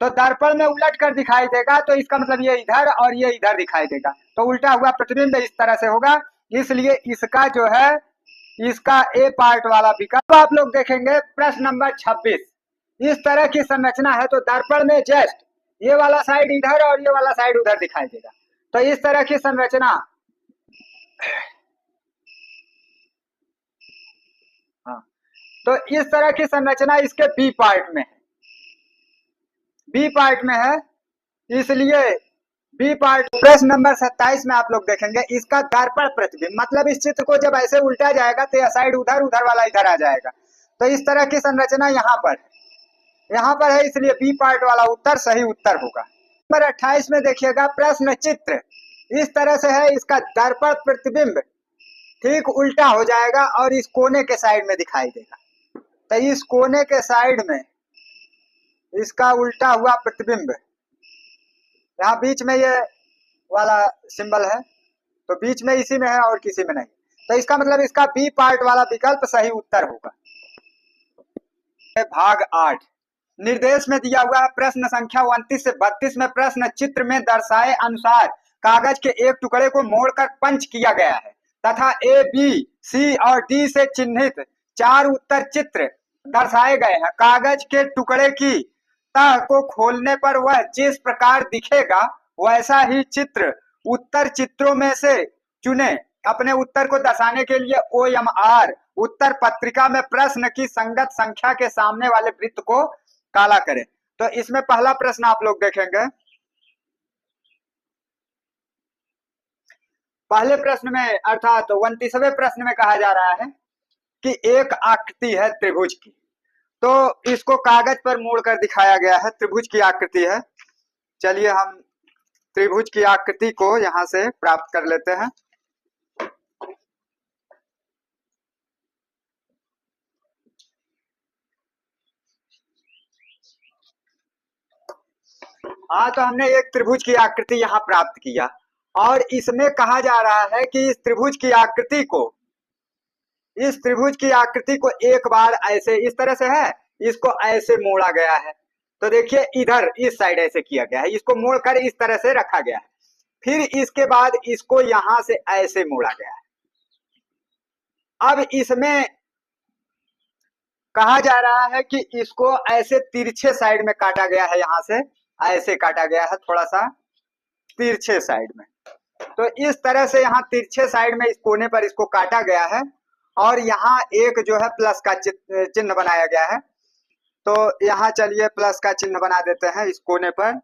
तो दर्पण में उलट कर दिखाई देगा, तो इसका मतलब ये इधर और ये इधर दिखाई देगा, तो उल्टा हुआ प्रतिबिंब इस तरह से होगा। इसलिए इसका जो है इसका ए पार्ट वाला विकल्प। आप लोग देखेंगे प्रश्न नंबर 26, इस तरह की संरचना है, तो दर्पण में जस्ट ये वाला साइड इधर और ये वाला साइड उधर दिखाई देगा। तो इस तरह की संरचना, हाँ, तो इस तरह की संरचना इसके बी पार्ट में है, बी पार्ट में है, इसलिए बी पार्ट। प्रश्न नंबर 27 में आप लोग देखेंगे, इसका दर्पण प्रतिबिंब, मतलब इस चित्र को जब ऐसे उल्टा जाएगा तो यह साइड उधर, उधर वाला इधर आ जाएगा। तो इस तरह की संरचना यहाँ पर है, इसलिए बी पार्ट वाला उत्तर सही उत्तर होगा। नंबर 28 में देखिएगा, प्रश्न चित्र इस तरह से है, इसका दर्पण प्रतिबिंब ठीक उल्टा हो जाएगा और इस कोने के साइड में दिखाई देगा। तो इस कोने के साइड में इसका उल्टा हुआ प्रतिबिंब, यहाँ बीच में ये वाला सिंबल है, तो बीच में इसी में है और किसी में नहीं। तो इसका मतलब इसका बी पार्ट वाला विकल्प सही उत्तर होगा। भाग 8 निर्देश में दिया हुआ प्रश्न संख्या 29 से 32 में प्रश्न चित्र में दर्शाए अनुसार कागज के एक टुकड़े को मोड़कर पंच किया गया है तथा ए बी सी और डी से चिन्हित 4 उत्तर चित्र दर्शाए गए हैं। कागज के टुकड़े की तह को खोलने पर वह जिस प्रकार दिखेगा वैसा ही चित्र उत्तर चित्रों में से चुने। अपने उत्तर को दर्शाने के लिए OMR उत्तर पत्रिका में प्रश्न की संगत संख्या के सामने वाले वृत्त को काला करें। तो इसमें पहला प्रश्न आप लोग देखेंगे, पहले प्रश्न में अर्थात 29वें प्रश्न में कहा जा रहा है कि एक आकृति है त्रिभुज की, तो इसको कागज पर मोड़कर दिखाया गया है। त्रिभुज की आकृति है। चलिए हम त्रिभुज की आकृति को यहां से प्राप्त कर लेते हैं। हाँ, तो हमने एक त्रिभुज की आकृति यहाँ प्राप्त किया और इसमें कहा जा रहा है कि इस त्रिभुज की आकृति को एक बार ऐसे इस तरह से है, इसको ऐसे मोड़ा गया है। तो देखिए इधर इस साइड ऐसे किया गया है, इसको मोड़कर इस तरह से रखा गया है। फिर इसके बाद इसको यहां से ऐसे मोड़ा गया है। अब इसमें कहा जा रहा है कि इसको ऐसे तिरछे साइड में काटा गया है, यहां से ऐसे काटा गया है थोड़ा सा तिरछे साइड में। तो इस तरह से यहाँ तिरछे साइड में इस कोने पर इसको काटा गया है और यहाँ एक जो है प्लस का चिन्ह बनाया गया है। तो यहाँ चलिए प्लस का चिन्ह बना देते हैं इस कोने पर।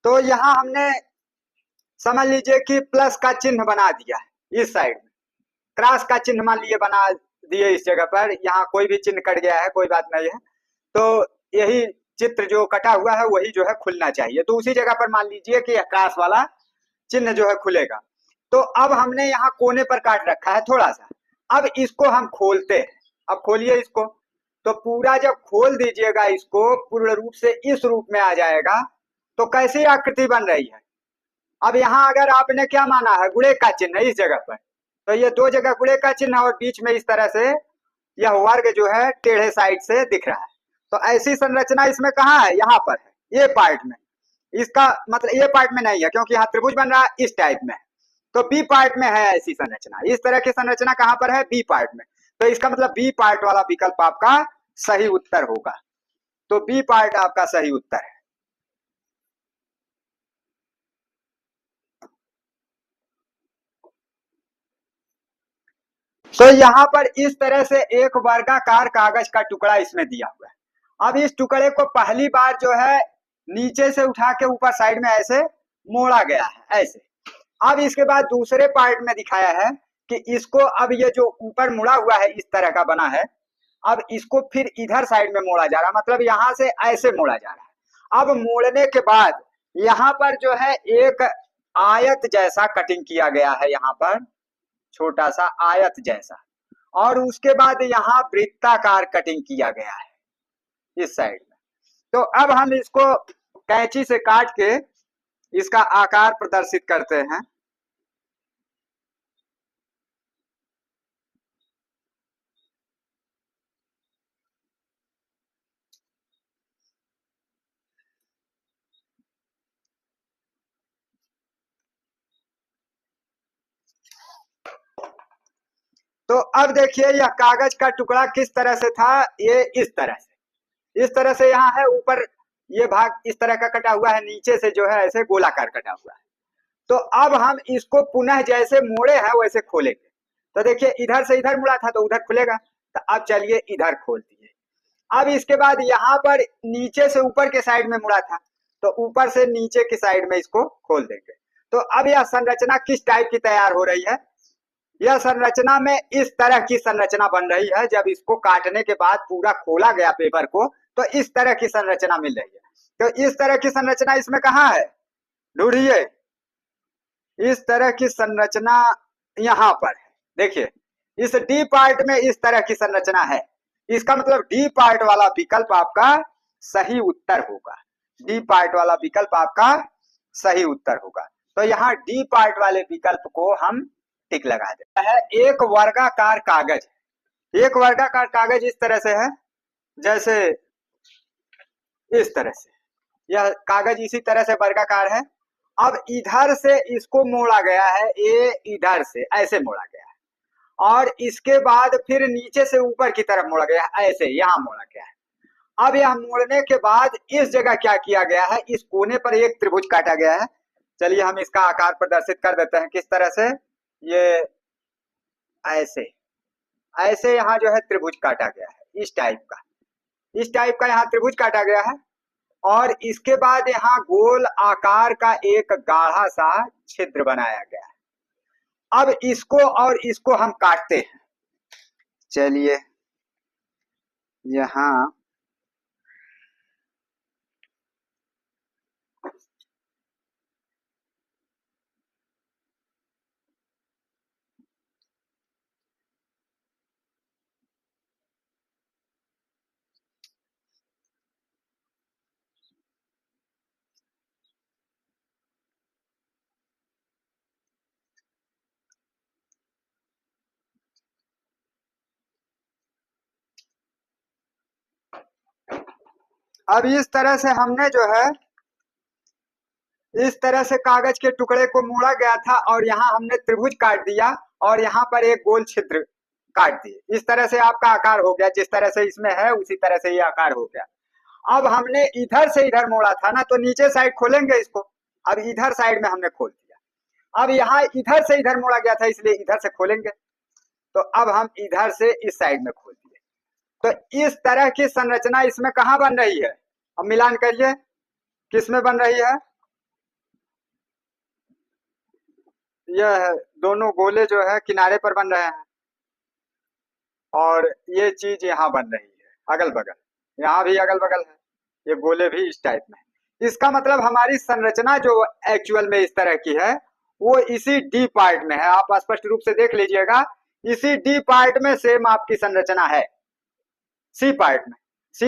तो यहाँ हमने समझ लीजिए कि प्लस का चिन्ह बना दिया है इस साइड में, क्रॉस का चिन्ह मान लीजिए बना दिए इस जगह पर। यहाँ कोई भी चिन्ह कट गया है, कोई बात नहीं है। तो यही चित्र जो कटा हुआ है वही जो है खुलना चाहिए। तो उसी जगह पर मान लीजिए कि क्रॉस वाला चिन्ह जो है खुलेगा। तो अब हमने यहाँ कोने पर काट रखा है थोड़ा सा। अब इसको हम खोलते हैं। अब खोलिए इसको। तो पूरा जब खोल दीजिएगा इसको, पूर्ण रूप से इस रूप में आ जाएगा। तो कैसी आकृति बन रही है। अब यहाँ अगर आपने क्या माना है, गुणे का चिन्ह इस जगह पर, तो ये दो जगह गुणे का चिन्ह और बीच में इस तरह से यह वर्ग जो है टेढ़े साइड से दिख रहा है। तो ऐसी संरचना इसमें कहाँ है, यहाँ पर है, ये पार्ट में। इसका मतलब ये पार्ट में नहीं है क्योंकि यहाँ त्रिभुज बन रहा है इस टाइप में। तो बी पार्ट में है ऐसी संरचना। इस तरह की संरचना कहाँ पर है, बी पार्ट में। तो इसका मतलब बी पार्ट वाला विकल्प आपका सही उत्तर होगा। तो बी पार्ट आपका सही उत्तर है। तो यहाँ पर इस तरह से एक वर्गाकार कागज का टुकड़ा इसमें दिया हुआ है। अब इस टुकड़े को पहली बार जो है नीचे से उठा के ऊपर साइड में ऐसे मोड़ा गया है, ऐसे। अब इसके बाद दूसरे पार्ट में दिखाया है कि इसको अब ये जो ऊपर मुड़ा हुआ है इस तरह का बना है, अब इसको फिर इधर साइड में मोड़ा जा रहा है, मतलब यहाँ से ऐसे मोड़ा जा रहा है। अब मोड़ने के बाद यहाँ पर जो है एक आयत जैसा कटिंग किया गया है, यहाँ पर छोटा सा आयत जैसा, और उसके बाद यहाँ वृत्ताकार कटिंग किया गया है इस साइड में। तो अब हम इसको कैंची से काट के इसका आकार प्रदर्शित करते हैं। तो अब देखिए यह कागज का टुकड़ा किस तरह से था, ये इस तरह से यहाँ है, ऊपर ये भाग इस तरह का कटा हुआ है, नीचे से जो है ऐसे गोलाकार कटा हुआ है। तो अब हम इसको पुनः जैसे मोड़े हैं वैसे खोलेंगे। तो देखिए इधर से इधर मुड़ा था तो उधर खुलेगा। तो अब चलिए इधर खोल दिए। अब इसके बाद यहाँ पर नीचे से ऊपर के साइड में मुड़ा था, तो ऊपर से नीचे की साइड में इसको खोल देंगे। तो अब यह संरचना किस टाइप की तैयार हो रही है, यह संरचना में इस तरह की संरचना बन रही है। जब इसको काटने के बाद पूरा खोला गया पेपर को, तो इस तरह की संरचना मिल रही है। तो इस तरह की संरचना इसमें कहाँ है, ढूंढिए। इस तरह की संरचना यहाँ पर है। देखिए इस डी पार्ट में इस तरह की संरचना है। इसका मतलब डी पार्ट वाला विकल्प आपका सही उत्तर होगा। डी पार्ट वाला विकल्प आपका सही उत्तर होगा। तो यहाँ डी पार्ट वाले विकल्प को हम टिक लगा देता है। एक वर्गाकार कागज, एक वर्गाकार कागज इस तरह से है, जैसे इस तरह से यह कागज इसी तरह से वर्गाकार है। अब इधर से इसको मोड़ा गया है, ये इधर से ऐसे मोड़ा गया है, और इसके बाद फिर नीचे से ऊपर की तरफ मोड़ा गया है, ऐसे यहाँ मोड़ा गया है। अब यह मोड़ने के बाद इस जगह क्या किया गया है, इस कोने पर एक त्रिभुज काटा गया है। चलिए हम इसका आकार प्रदर्शित कर देते हैं किस तरह से। ये ऐसे ऐसे यहाँ जो है त्रिभुज काटा गया है, इस टाइप का यहाँ त्रिभुज काटा गया है। और इसके बाद यहाँ गोल आकार का एक गाढ़ा सा छिद्र बनाया गया है। अब इसको और इसको हम काटते हैं। चलिए यहाँ अब इस तरह से हमने जो है इस तरह से कागज के टुकड़े को मोड़ा गया था और यहाँ हमने त्रिभुज काट दिया और यहाँ पर एक गोल छिद्र काट दिए। इस तरह से आपका आकार हो गया, जिस तरह से इसमें है उसी तरह से ये आकार हो गया। अब हमने इधर से इधर मोड़ा था ना, तो नीचे साइड खोलेंगे इसको। अब इधर साइड में हमने खोल दिया। अब यहाँ इधर से इधर मोड़ा गया था, इसलिए इधर से खोलेंगे। तो अब हम इधर से इस साइड में खोल दिए। तो इस तरह की संरचना इसमें कहाँ बन रही है, अब मिलान करिए किस में बन रही है। यह दोनों गोले जो है किनारे पर बन रहे हैं और ये चीज यहाँ बन रही है अगल बगल, यहाँ भी अगल बगल है, ये गोले भी इस टाइप में। इसका मतलब हमारी संरचना जो एक्चुअल में इस तरह की है वो इसी डी पार्ट में है। आप स्पष्ट रूप से देख लीजिएगा, इसी डी पार्ट में सेम आपकी संरचना है। सी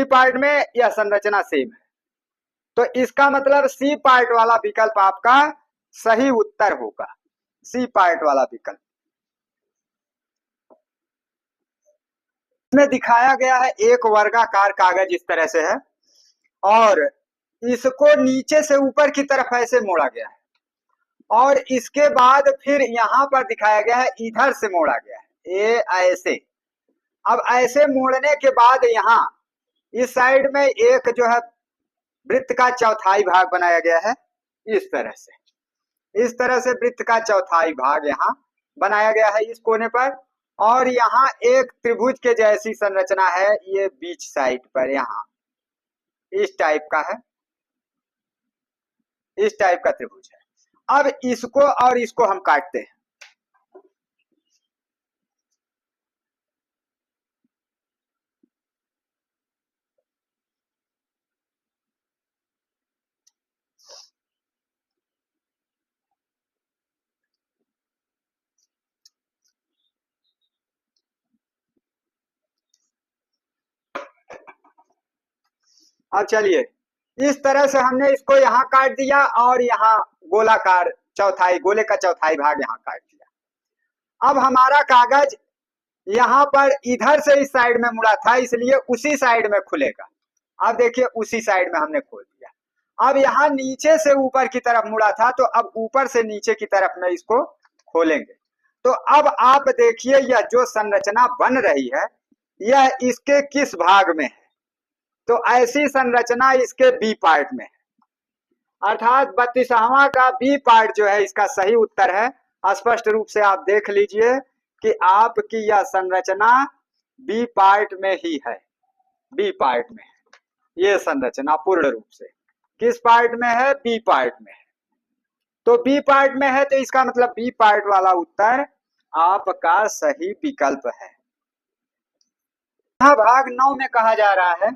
पार्ट में यह संरचना सेम है। तो इसका मतलब सी पार्ट वाला विकल्प आपका सही उत्तर होगा, सी पार्ट वाला विकल्प। इसमें दिखाया गया है एक वर्गाकार कागज इस तरह से है और इसको नीचे से ऊपर की तरफ ऐसे मोड़ा गया है और इसके बाद फिर यहाँ पर दिखाया गया है इधर से मोड़ा गया है, ये ऐसे। अब ऐसे मोड़ने के बाद यहाँ इस साइड में एक जो है वृत्त का चौथाई भाग बनाया गया है, इस तरह से वृत्त का चौथाई भाग यहाँ बनाया गया है इस कोने पर। और यहाँ एक त्रिभुज के जैसी संरचना है, ये बीच साइड पर यहाँ इस टाइप का है, इस टाइप का त्रिभुज है। अब इसको और इसको हम काटते हैं। अब चलिए इस तरह से हमने इसको यहाँ काट दिया और यहाँ गोलाकार चौथाई, गोले का चौथाई भाग यहाँ काट दिया। अब हमारा कागज यहाँ पर इधर से इस साइड में मुड़ा था, इसलिए उसी साइड में खुलेगा। अब देखिए उसी साइड में हमने खोल दिया। अब यहाँ नीचे से ऊपर की तरफ मुड़ा था, तो अब ऊपर से नीचे की तरफ में इसको खोलेंगे। तो अब आप देखिए यह जो संरचना बन रही है यह इसके किस भाग में है, तो ऐसी संरचना इसके बी पार्ट में है, अर्थात 32वां का बी पार्ट जो है इसका सही उत्तर है। स्पष्ट रूप से आप देख लीजिए कि आपकी यह संरचना बी पार्ट में ही है, बी पार्ट में है। ये संरचना पूर्ण रूप से किस पार्ट में है, बी पार्ट में है। तो बी पार्ट में है तो इसका मतलब बी पार्ट वाला उत्तर आपका सही विकल्प है। यह भाग 9 में कहा जा रहा है,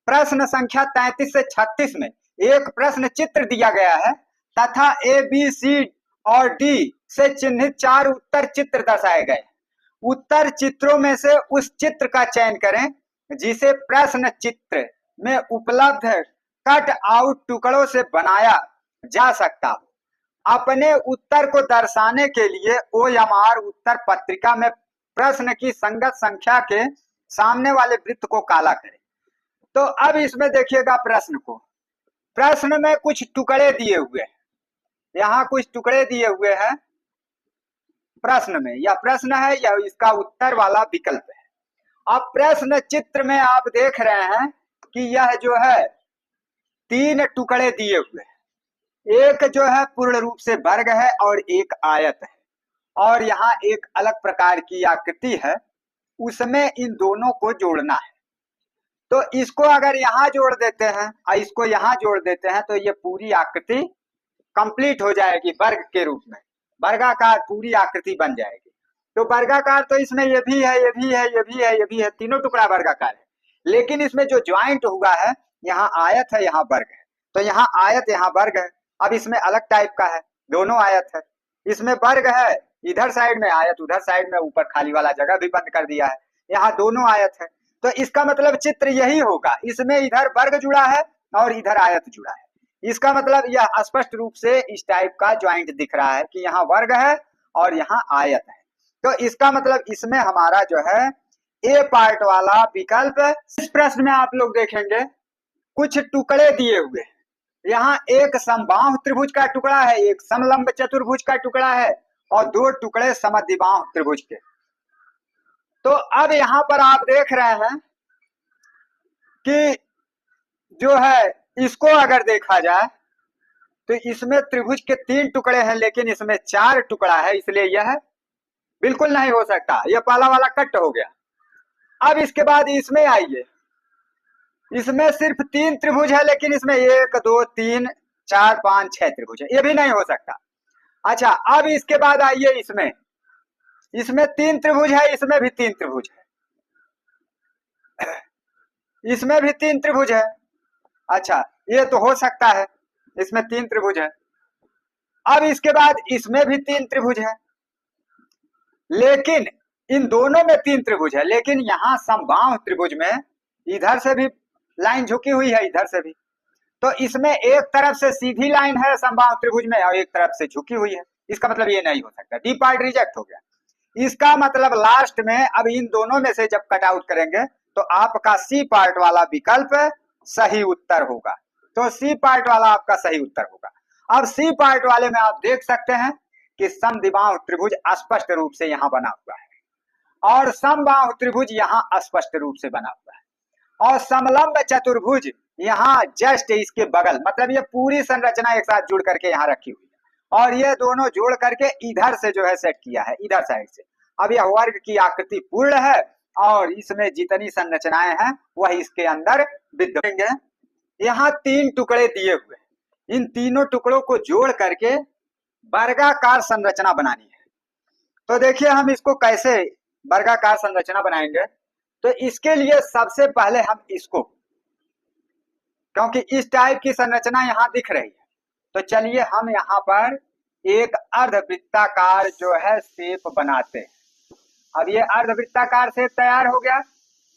प्रश्न संख्या 33 से 36 में एक प्रश्न चित्र दिया गया है तथा ए बी सी और डी से चिन्हित 4 उत्तर चित्र दर्शाए गए। उत्तर चित्रों में से उस चित्र का चयन करें जिसे प्रश्न चित्र में उपलब्ध कट आउट टुकड़ों से बनाया जा सकता हो। अपने उत्तर को दर्शाने के लिए OMR उत्तर पत्रिका में प्रश्न की संगत संख्या के सामने वाले वृत्त को काला करें। तो अब इसमें देखिएगा प्रश्न को, प्रश्न में कुछ टुकड़े दिए हुए हैं, यहाँ कुछ टुकड़े दिए हुए हैं प्रश्न में, या प्रश्न है या इसका उत्तर वाला विकल्प है। अब प्रश्न चित्र में आप देख रहे हैं कि यह जो है 3 टुकड़े दिए हुए हैं। एक जो है पूर्ण रूप से वर्ग है और एक आयत है, और यहाँ एक अलग प्रकार की आकृति है, उसमें इन दोनों को जोड़ना है। तो इसको अगर यहाँ जोड़ देते हैं और इसको यहाँ जोड़ देते हैं तो ये पूरी आकृति कंप्लीट हो जाएगी वर्ग के रूप में, वर्गाकार पूरी आकृति बन जाएगी। तो वर्गाकार तो इसमें ये भी है, ये भी है, ये भी है, ये भी है, तीनों टुकड़ा वर्गाकार है। लेकिन इसमें जो ज्वाइंट हुआ है, यहाँ आयत है, यहाँ वर्ग है, तो यहाँ आयत यहाँ वर्ग है। अब इसमें अलग टाइप का है, दोनों आयत है, इसमें वर्ग है, इधर साइड में आयत, उधर साइड में ऊपर खाली वाला जगह भी बंद कर दिया है, यहाँ दोनों आयत है। तो इसका मतलब चित्र यही होगा, इसमें इधर वर्ग जुड़ा है और इधर आयत जुड़ा है। इसका मतलब यह स्पष्ट रूप से इस टाइप का ज्वाइंट दिख रहा है कि यहाँ वर्ग है और यहाँ आयत है। तो इसका मतलब इसमें हमारा जो है ए पार्ट वाला विकल्प। इस प्रश्न में आप लोग देखेंगे कुछ टुकड़े दिए हुए, यहाँ एक समबाहु त्रिभुज का टुकड़ा है, एक समलंब चतुर्भुज का टुकड़ा है और 2 टुकड़े समद्विबाहु त्रिभुज के। तो अब यहाँ पर आप देख रहे हैं कि जो है इसको अगर देखा जाए तो इसमें त्रिभुज के 3 टुकड़े हैं, लेकिन इसमें 4 टुकड़ा है, इसलिए यह बिल्कुल नहीं हो सकता, यह पहला वाला कट हो गया। अब इसके बाद इसमें आइए, इसमें सिर्फ 3 त्रिभुज है, लेकिन इसमें 1 2 3 4 5 6 त्रिभुज है, यह भी नहीं हो सकता। अच्छा, अब इसके बाद आइए इसमें 3 त्रिभुज है, इसमें भी 3 त्रिभुज है, इसमें भी 3 त्रिभुज है। अच्छा, ये तो हो सकता है, इसमें 3 त्रिभुज है। अब इसके बाद इसमें भी 3 त्रिभुज है, लेकिन इन दोनों में 3 त्रिभुज है, लेकिन यहाँ समबाहु त्रिभुज में इधर से भी लाइन झुकी हुई है, इधर से भी। तो इसमें एक तरफ से सीधी लाइन है समबाहु त्रिभुज में और एक तरफ से झुकी हुई है, इसका मतलब ये नहीं हो सकता, डी पार्ट रिजेक्ट हो गया। इसका मतलब लास्ट में अब इन दोनों में से जब कट आउट करेंगे तो आपका सी पार्ट वाला विकल्प सही उत्तर होगा। तो सी पार्ट वाला आपका सही उत्तर होगा। अब सी पार्ट वाले में आप देख सकते हैं कि समद्विबाहु त्रिभुज स्पष्ट रूप से यहाँ बना हुआ है और समबाहु त्रिभुज यहाँ स्पष्ट रूप से बना हुआ है और समलंब चतुर्भुज यहाँ जस्ट इसके बगल, मतलब ये पूरी संरचना एक साथ जुड़ करके यहाँ रखी हुई है और ये दोनों जोड़ करके इधर से जो है सेट किया है, इधर साइड से। अब यह वर्ग की आकृति पूर्ण है और इसमें जितनी संरचनाएं हैं वह इसके अंदर विद्यमान है। यहाँ 3 टुकड़े दिए हुए, इन तीनों टुकड़ों को जोड़ करके वर्गाकार संरचना बनानी है। तो देखिए हम इसको कैसे वर्गाकार संरचना बनाएंगे। तो इसके लिए सबसे पहले हम इसको, क्योंकि इस टाइप की संरचना यहाँ दिख रही है, तो चलिए हम यहाँ पर एक अर्धवृत्ताकार जो है शेप बनाते हैं। अब ये अर्धवृत्ताकार शेप तैयार हो गया,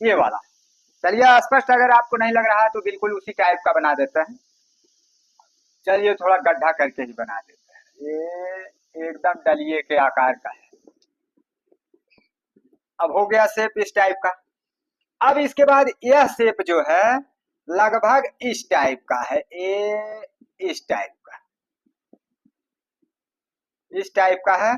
ये वाला। चलिए स्पष्ट अगर आपको नहीं लग रहा है तो बिल्कुल उसी टाइप का बना देते हैं। चलिए थोड़ा गड्ढा करके ही बना देते हैं, ये एकदम डलिए के आकार का है। अब हो गया शेप इस टाइप का। अब इसके बाद यह शेप जो है लगभग इस टाइप का है, इस टाइप का, इस टाइप का है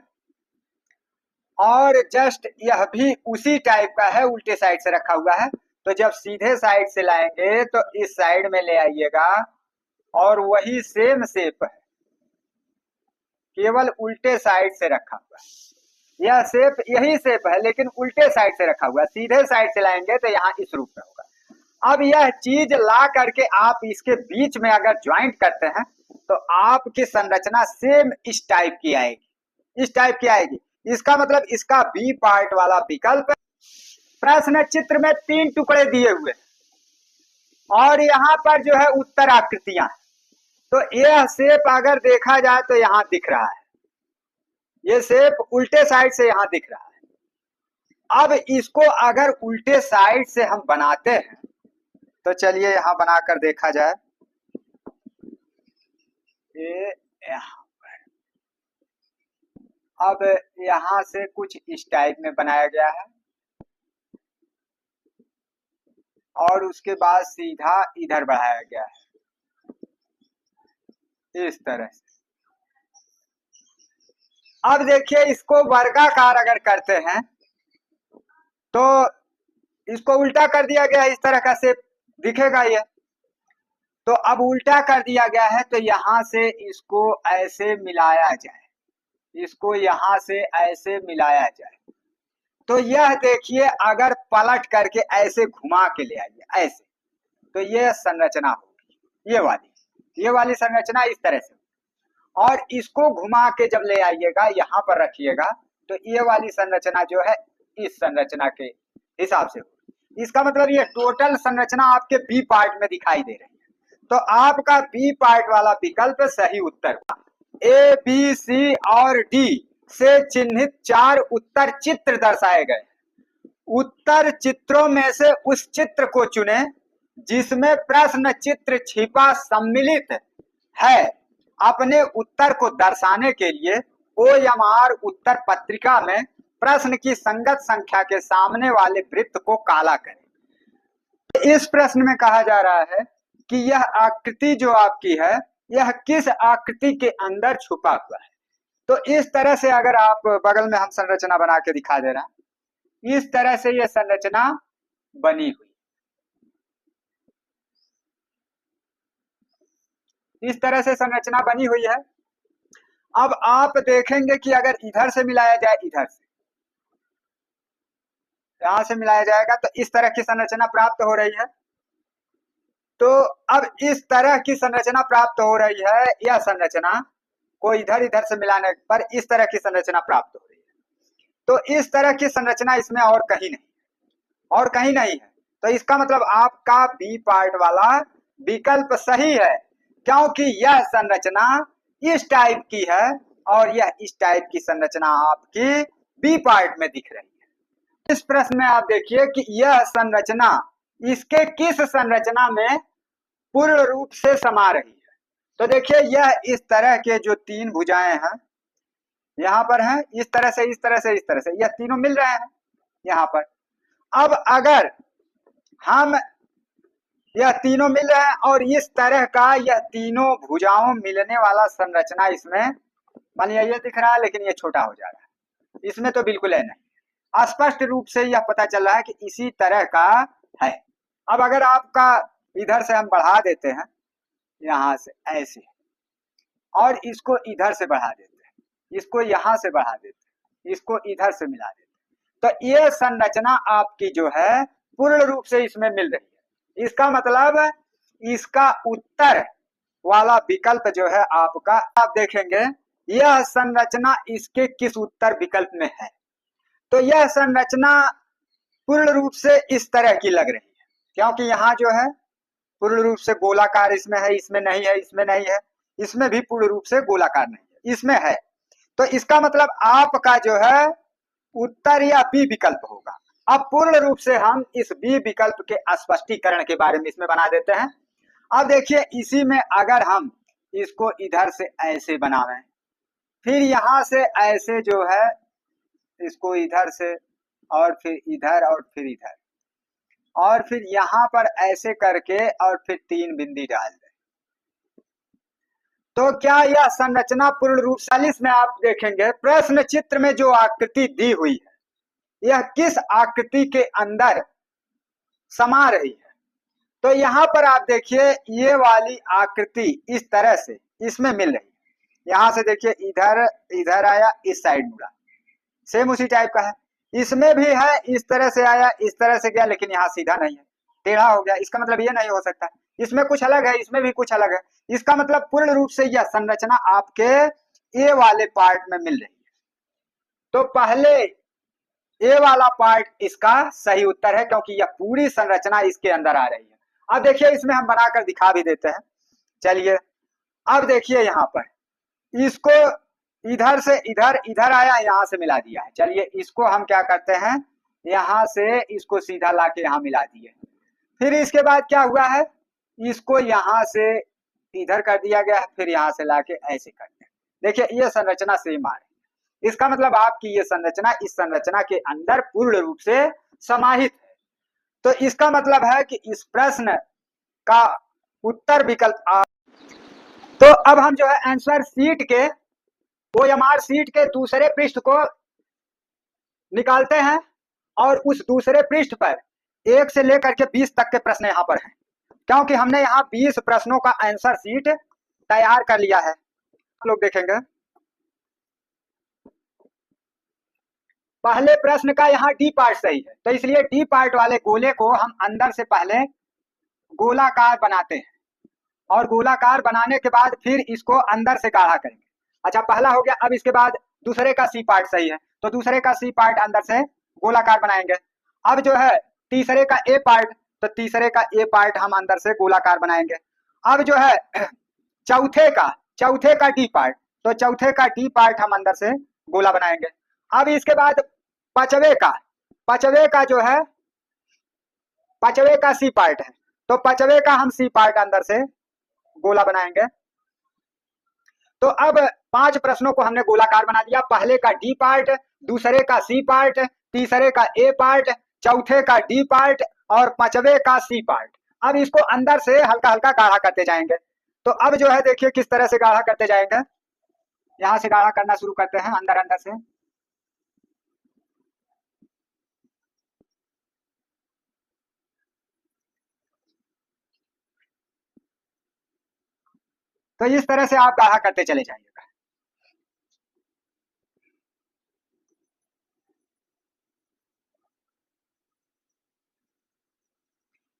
और जस्ट यह भी उसी टाइप का है, उल्टे साइड से रखा हुआ है। तो जब सीधे साइड से लाएंगे तो इस साइड में ले आइएगा और वही सेम शेप है, केवल उल्टे साइड से रखा हुआ है। यह शेप यही शेप है लेकिन उल्टे साइड से रखा हुआ है, सीधे साइड से लाएंगे तो यहाँ इस रूप में होगा। अब यह चीज ला करके आप इसके बीच में अगर ज्वाइंट करते हैं तो आपकी संरचना सेम इस टाइप की आएगी, इस टाइप की आएगी। इसका मतलब इसका बी पार्ट वाला विकल्प। प्रश्न चित्र में 3 टुकड़े दिए हुए और यहाँ पर जो है उत्तर आकृतियां, तो यह शेप अगर देखा जाए तो यहाँ दिख रहा है, ये शेप उल्टे साइड से यहाँ दिख रहा है। अब इसको अगर उल्टे साइड से हम बनाते हैं तो चलिए यहाँ बनाकर देखा जाए। ये अब यहाँ से कुछ इस टाइप में बनाया गया है और उसके बाद सीधा इधर बढ़ाया गया है इस तरह से। अब देखिए इसको वर्गाकार अगर करते हैं तो इसको उल्टा कर दिया गया इस तरह का शेप, दिखेगा ये। तो अब उल्टा कर दिया गया है, तो यहां से इसको ऐसे मिलाया जाए, इसको यहां से ऐसे मिलाया जाए। तो यह देखिए, अगर पलट करके ऐसे घुमा के ले आइए ऐसे, तो ये संरचना होगी, ये वाली संरचना इस तरह से। और इसको घुमा के जब ले आइएगा यहाँ पर रखिएगा, तो ये वाली संरचना जो है इस संरचना के हिसाब से होगी। इसका मतलब ये टोटल संरचना आपके बी पार्ट में दिखाई दे रही है। तो आपका बी पार्ट वाला विकल्प सही उत्तर। ए, बी, सी और डी से चिन्हित 4 उत्तर चित्र दर्शाए गए। उत्तर चित्रों में से उस चित्र को चुने जिसमें प्रश्न चित्र छिपा सम्मिलित है। अपने उत्तर को दर्शाने के लिए OMR उत्तर पत्रिका में प्रश्न की संगत संख्या के सामने वाले वृत्त को काला करें। इस प्रश्न में कहा जा रहा है कि यह आकृति जो आपकी है, यह किस आकृति के अंदर छुपा हुआ है। तो इस तरह से अगर आप बगल में हम संरचना बना के दिखा दे रहे हैं, इस तरह से यह संरचना बनी हुई, इस तरह से संरचना बनी हुई है। अब आप देखेंगे कि अगर इधर से मिलाया जाए, इधर से यहां से मिलाया जाएगा, तो इस तरह की संरचना प्राप्त हो रही है। तो अब इस तरह की संरचना प्राप्त हो रही है, यह संरचना को इधर इधर से मिलाने पर इस तरह की संरचना प्राप्त हो रही है। तो इस तरह की संरचना इसमें और कहीं नहीं, और कहीं नहीं है। तो इसका मतलब आपका बी पार्ट वाला विकल्प सही है, क्योंकि यह संरचना इस टाइप की है और यह इस टाइप की संरचना आपकी बी पार्ट में दिख रही है। इस प्रश्न में आप देखिए कि यह संरचना इसके किस संरचना में पूर्ण रूप से समा रही है। तो देखिए, यह इस तरह के जो 3 भुजाएं हैं यहाँ पर हैं, इस तरह से इस तरह से इस तरह से, यह तीनों मिल रहे हैं यहाँ पर। अब अगर हम यह तीनों मिल रहे हैं और इस तरह का यह तीनों भुजाओं मिलने वाला संरचना इसमें, मानिए ये दिख रहा है लेकिन ये छोटा हो जा रहा है, इसमें तो बिल्कुल है नहीं। स्पष्ट रूप से यह पता चल रहा है कि इसी तरह का है। अब अगर आपका इधर से हम बढ़ा देते हैं, यहां से ऐसे, और इसको इधर से बढ़ा देते हैं, इसको यहां से बढ़ा देते हैं, इसको इधर से मिला देते हैं, तो ये संरचना आपकी जो है पूर्ण रूप से इसमें मिल रही है। इसका मतलब इसका उत्तर वाला विकल्प जो है आपका, आप देखेंगे यह संरचना इसके किस उत्तर विकल्प में है। तो यह संरचना पूर्ण रूप से इस तरह की लग रही है, क्योंकि यहाँ जो है पूर्ण रूप से गोलाकार इसमें है, इसमें नहीं है, इसमें नहीं है, इसमें भी पूर्ण रूप से गोलाकार नहीं है, इसमें है। तो इसका मतलब आपका जो है उत्तर या बी विकल्प होगा। अब पूर्ण रूप से हम इस बी विकल्प के स्पष्टीकरण के बारे में इसमें बना देते हैं। अब देखिए, इसी में अगर हम इसको इधर से ऐसे बनावें, फिर यहां से ऐसे जो है इसको इधर से, और फिर इधर, और फिर इधर, और फिर यहां पर ऐसे करके, और फिर 3 बिंदी डाल दें, तो क्या यह संरचना पूर्ण रूप से। में आप देखेंगे प्रश्न चित्र में जो आकृति दी हुई है, यह किस आकृति के अंदर समा रही है। तो यहाँ पर आप देखिए, ये वाली आकृति इस तरह से इसमें मिल रही है। यहां से देखिए, इधर इधर आया, इस साइड मुड़ा, सेम उसी टाइप का है। इसमें भी है, इस तरह से आया, इस तरह से गया, लेकिन यहाँ सीधा नहीं है, टेढ़ा हो गया। इसका मतलब ये नहीं हो सकता, इसमें कुछ अलग है, इसमें भी कुछ अलग है। इसका मतलब पूर्ण रूप से यह संरचना आपके ए वाले पार्ट में मिल रही है। तो पहले ए वाला पार्ट इसका सही उत्तर है, क्योंकि यह पूरी संरचना इसके अंदर आ रही है। अब देखिए, इसमें हम बनाकर दिखा भी देते हैं। चलिए, अब देखिए यहाँ पर इसको इधर से इधर, इधर आया, यहां से मिला दिया है। चलिए, इसको हम क्या करते हैं, यहां से इसको सीधा लाके यहां मिला दिए। फिर इसके बाद क्या हुआ है, इसको यहां से इधर कर दिया गया, फिर यहां से लाके ऐसे करते हैं। देखिए, ये संरचना सेम आ रही है। इसका मतलब आपकी ये संरचना इस संरचना के अंदर पूर्ण रूप से समाहित है। तो इसका मतलब है कि इस प्रश्न का उत्तर विकल्प आ। तो अब हम जो है आंसर शीट के, OMR शीट के दूसरे पृष्ठ को निकालते हैं, और उस दूसरे पृष्ठ पर 1 से लेकर के 20 तक के प्रश्न यहाँ पर हैं। क्योंकि हमने यहाँ 20 प्रश्नों का आंसर शीट तैयार कर लिया है। हम लोग देखेंगे पहले प्रश्न का यहाँ डी पार्ट सही है, तो इसलिए डी पार्ट वाले गोले को हम अंदर से पहले गोलाकार बनाते हैं और गोलाकार बनाने के बाद फिर इसको अंदर से गाढ़ा करेंगे। अच्छा, पहला हो गया। अब इसके बाद दूसरे का सी पार्ट सही है, तो दूसरे का सी पार्ट अंदर से गोलाकार बनाएंगे। अब जो है तीसरे का ए पार्ट, तो तीसरे का ए पार्ट हम अंदर से गोलाकार बनाएंगे। अब जो है चौथे का डी पार्ट, तो चौथे का डी पार्ट हम अंदर से गोला बनाएंगे। अब इसके बाद पांचवे का जो है पांचवे का सी पार्ट है, तो पांचवे का हम सी पार्ट अंदर से गोला बनाएंगे। तो अब 5 प्रश्नों को हमने गोलाकार बना दिया। पहले का डी पार्ट, दूसरे का सी पार्ट, तीसरे का ए पार्ट, चौथे का डी पार्ट और पांचवे का सी पार्ट। अब इसको अंदर से हल्का हल्का गाढ़ा करते जाएंगे। तो अब जो है देखिए किस तरह से गाढ़ा करते जाएंगे। यहां से गाढ़ा करना शुरू करते हैं अंदर अंदर से। तो इस तरह से आप गाढ़ा करते चले जाइएगा।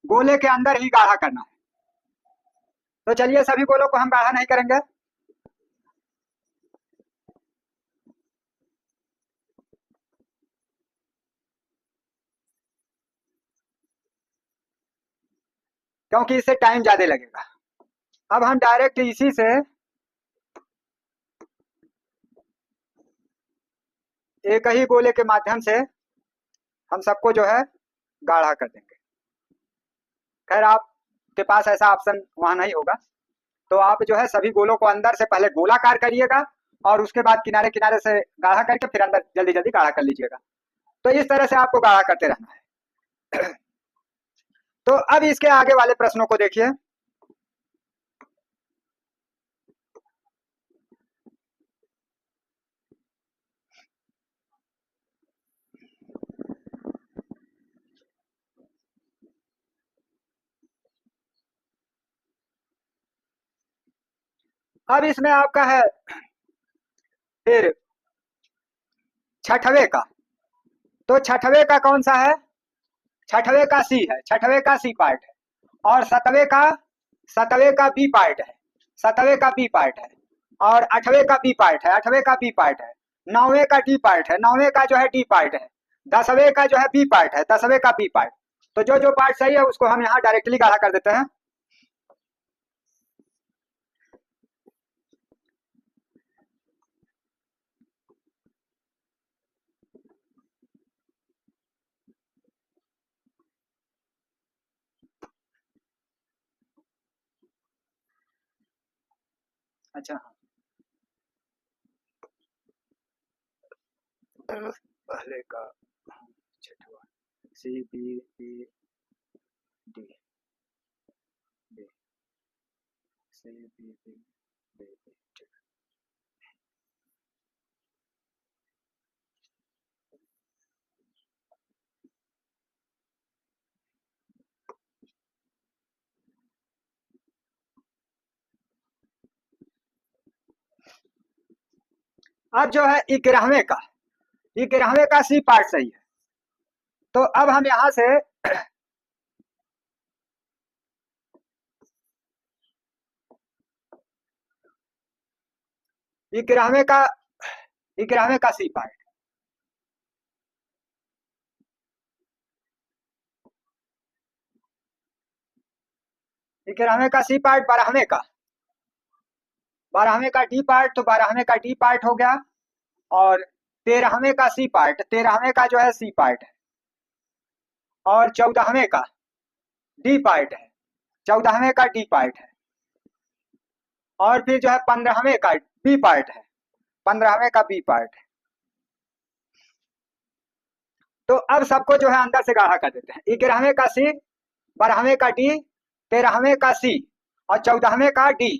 गोले के अंदर ही गाढ़ा करना है। तो चलिए सभी गोलों को हम गाढ़ा नहीं करेंगे। क्योंकि इससे टाइम ज्यादा लगेगा। अब हम डायरेक्ट इसी से एक ही गोले के माध्यम से हम सबको जो है गाढ़ा कर देंगे। खैर आपके पास ऐसा ऑप्शन वहां नहीं होगा, तो आप जो है सभी गोलों को अंदर से पहले गोलाकार करिएगा और उसके बाद किनारे किनारे से गाढ़ा करके फिर अंदर जल्दी जल्दी गाढ़ा कर लीजिएगा। तो इस तरह से आपको गाढ़ा करते रहना है। तो अब इसके आगे वाले प्रश्नों को देखिए। अब इसमें आपका है फिर छठवें का, तो छठवें का कौन सा है? छठवें का सी है, छठवें का सी पार्ट है। और सतवें का बी पार्ट है, सतवें का बी पार्ट है। और आठवें का बी पार्ट है, आठवें का बी पार्ट है। नौवें का डी पार्ट है, नौवें का जो है डी पार्ट है। 10वें का जो है बी पार्ट है, 10वें का बी पार्ट। तो जो जो पार्ट सही है उसको हम यहाँ डायरेक्टली गाढ़ा कर देते हैं। अच्छा, पहले का छठवा C B B D D C B B D D. अब जो है 11वें का सी पार्ट सही है। तो अब हम यहां से 11वें का सी पार्ट, 11वें का सी पार्ट, 12वें का डी पार्ट, तो 12वें का डी पार्ट हो गया। और 13वें का सी पार्ट, 13वें का जो है सी पार्ट है। और 14वें का डी पार्ट है, 14वें का डी पार्ट है। और फिर जो है 15वें का बी पार्ट है, 15वें का बी पार्ट है। तो अब सबको जो है अंदर से गाढ़ा कर देते हैं। 11वें का सी, 12वें का डी, 13वें का सी और 14वें का डी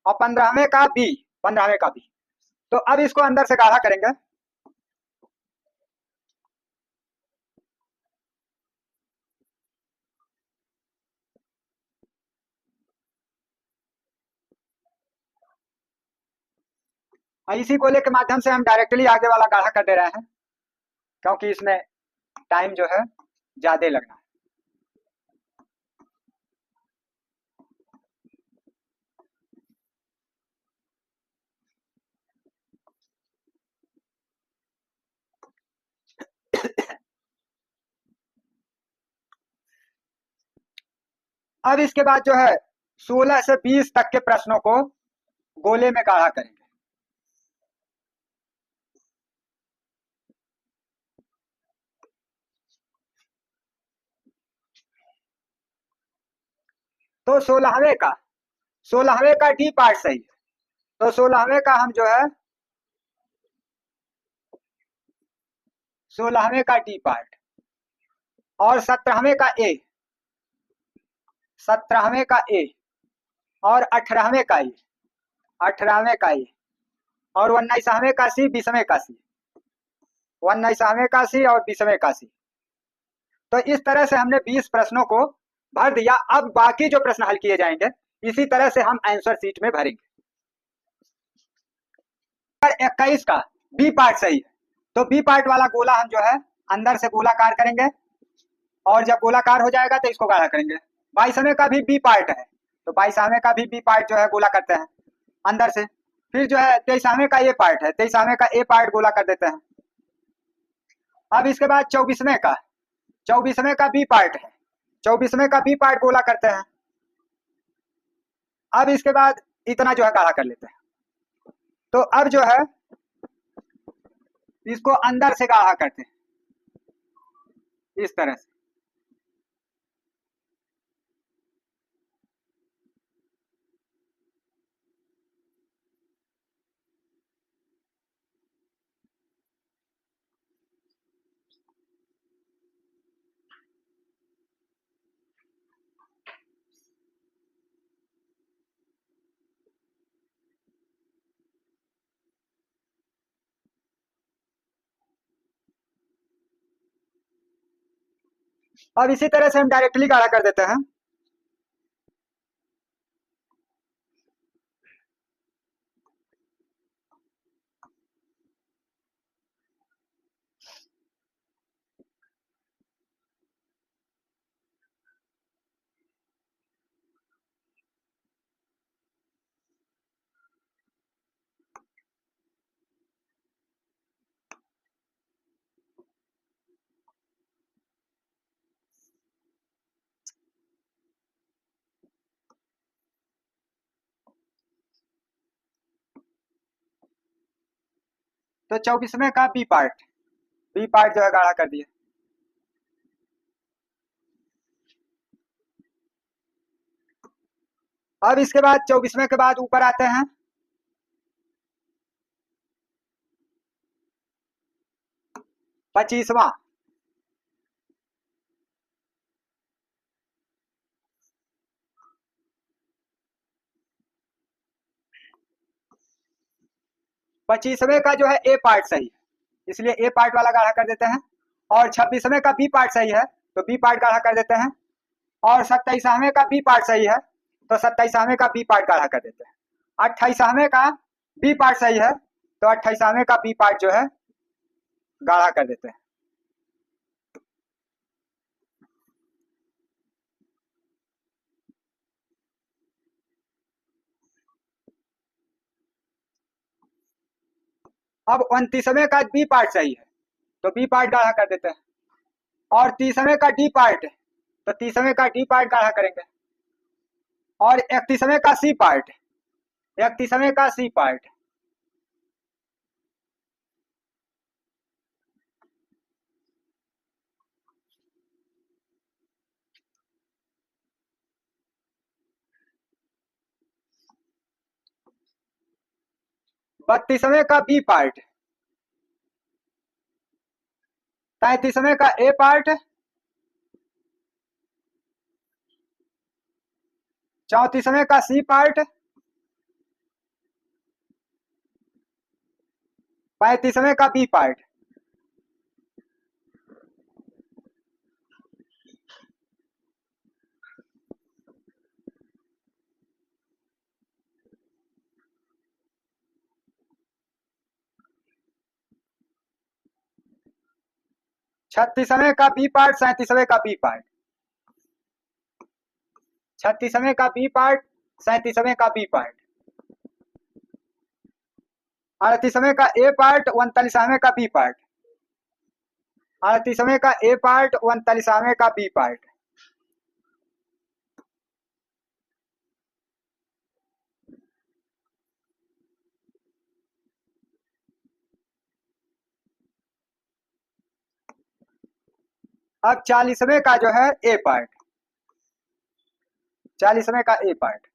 और 15वें का बी, 15वें का बी। तो अब इसको अंदर से गाढ़ा करेंगे। और इसी गोले के माध्यम से हम डायरेक्टली आगे वाला गाढ़ा कर दे रहे हैं, क्योंकि इसमें टाइम जो है ज्यादा लगना है। अब इसके बाद जो है 16 से 20 तक के प्रश्नों को गोले में गाढ़ा करेंगे। तो 16वें का डी पार्ट सही है। तो 16वें का हम जो है 16वें का डी पार्ट और 17वें का ए और 18वें का ई, 18वें का ई और 19वें का सी, 20वें का सी, 19वें का सी और 20वें का सी। तो इस तरह से हमने 20 प्रश्नों को भर दिया। अब बाकी जो प्रश्न हल किए जाएंगे इसी तरह से हम आंसर शीट में भरेंगे। 21 का बी पार्ट सही है। तो बी पार्ट वाला गोला हम जो है अंदर से गोलाकार करेंगे और जब गोलाकार हो जाएगा तो इसको गाढ़ा करेंगे। 22वें का भी बी पार्ट है, तो 22वें का भी बी पार्ट जो है गोला करते हैं अंदर से। फिर जो है 23वें का ये पार्ट है, 23वें का ए पार्ट गोला कर देते हैं। अब इसके बाद 24वें का बी पार्ट है, 24वें का बी पार्ट गोला करते हैं। अब इसके बाद इतना जो है गाढ़ा कर लेते हैं। तो अब जो है इसको अंदर से गाढ़ा करते हैं इस तरह से। अब इसी तरह से हम डायरेक्टली गाढ़ा कर देते हैं। तो 24वें का बी पार्ट जो है गाढ़ा कर दिए। अब इसके बाद 24वें के बाद ऊपर आते हैं 25वां। 25वें का जो है ए पार्ट सही है, इसलिए ए पार्ट वाला गाढ़ा कर देते हैं। और 26वें का बी पार्ट सही है, तो बी पार्ट गाढ़ा कर देते हैं। और 27वें का बी पार्ट सही है, तो 27वें का बी पार्ट गाढ़ा कर देते हैं। 28वें का बी पार्ट सही है, तो 28वें का बी पार्ट जो है गाढ़ा कर देते हैं। अब 29वें का बी पार्ट सही है, तो बी पार्ट गाढ़ा कर देते हैं। और 30वें का डी पार्ट है, तो 30वें का डी पार्ट गाढ़ा करेंगे। और 31वें का सी पार्ट, 31वें का सी पार्ट। बत्तीसवें का बी पार्ट, 33वें का ए पार्ट, 34वें का सी पार्ट, 35वें का बी पार्ट। 36वें का बी पार्ट, 37वें का बी पार्ट, 36वें का बी पार्ट, 37वें का बी पार्ट, 38वें का ए पार्ट, 39वें का बी पार्ट, 38वें का ए पार्ट, 39वें का बी पार्ट। अब 40वें का जो है ए पार्ट, 40वें का ए पार्ट,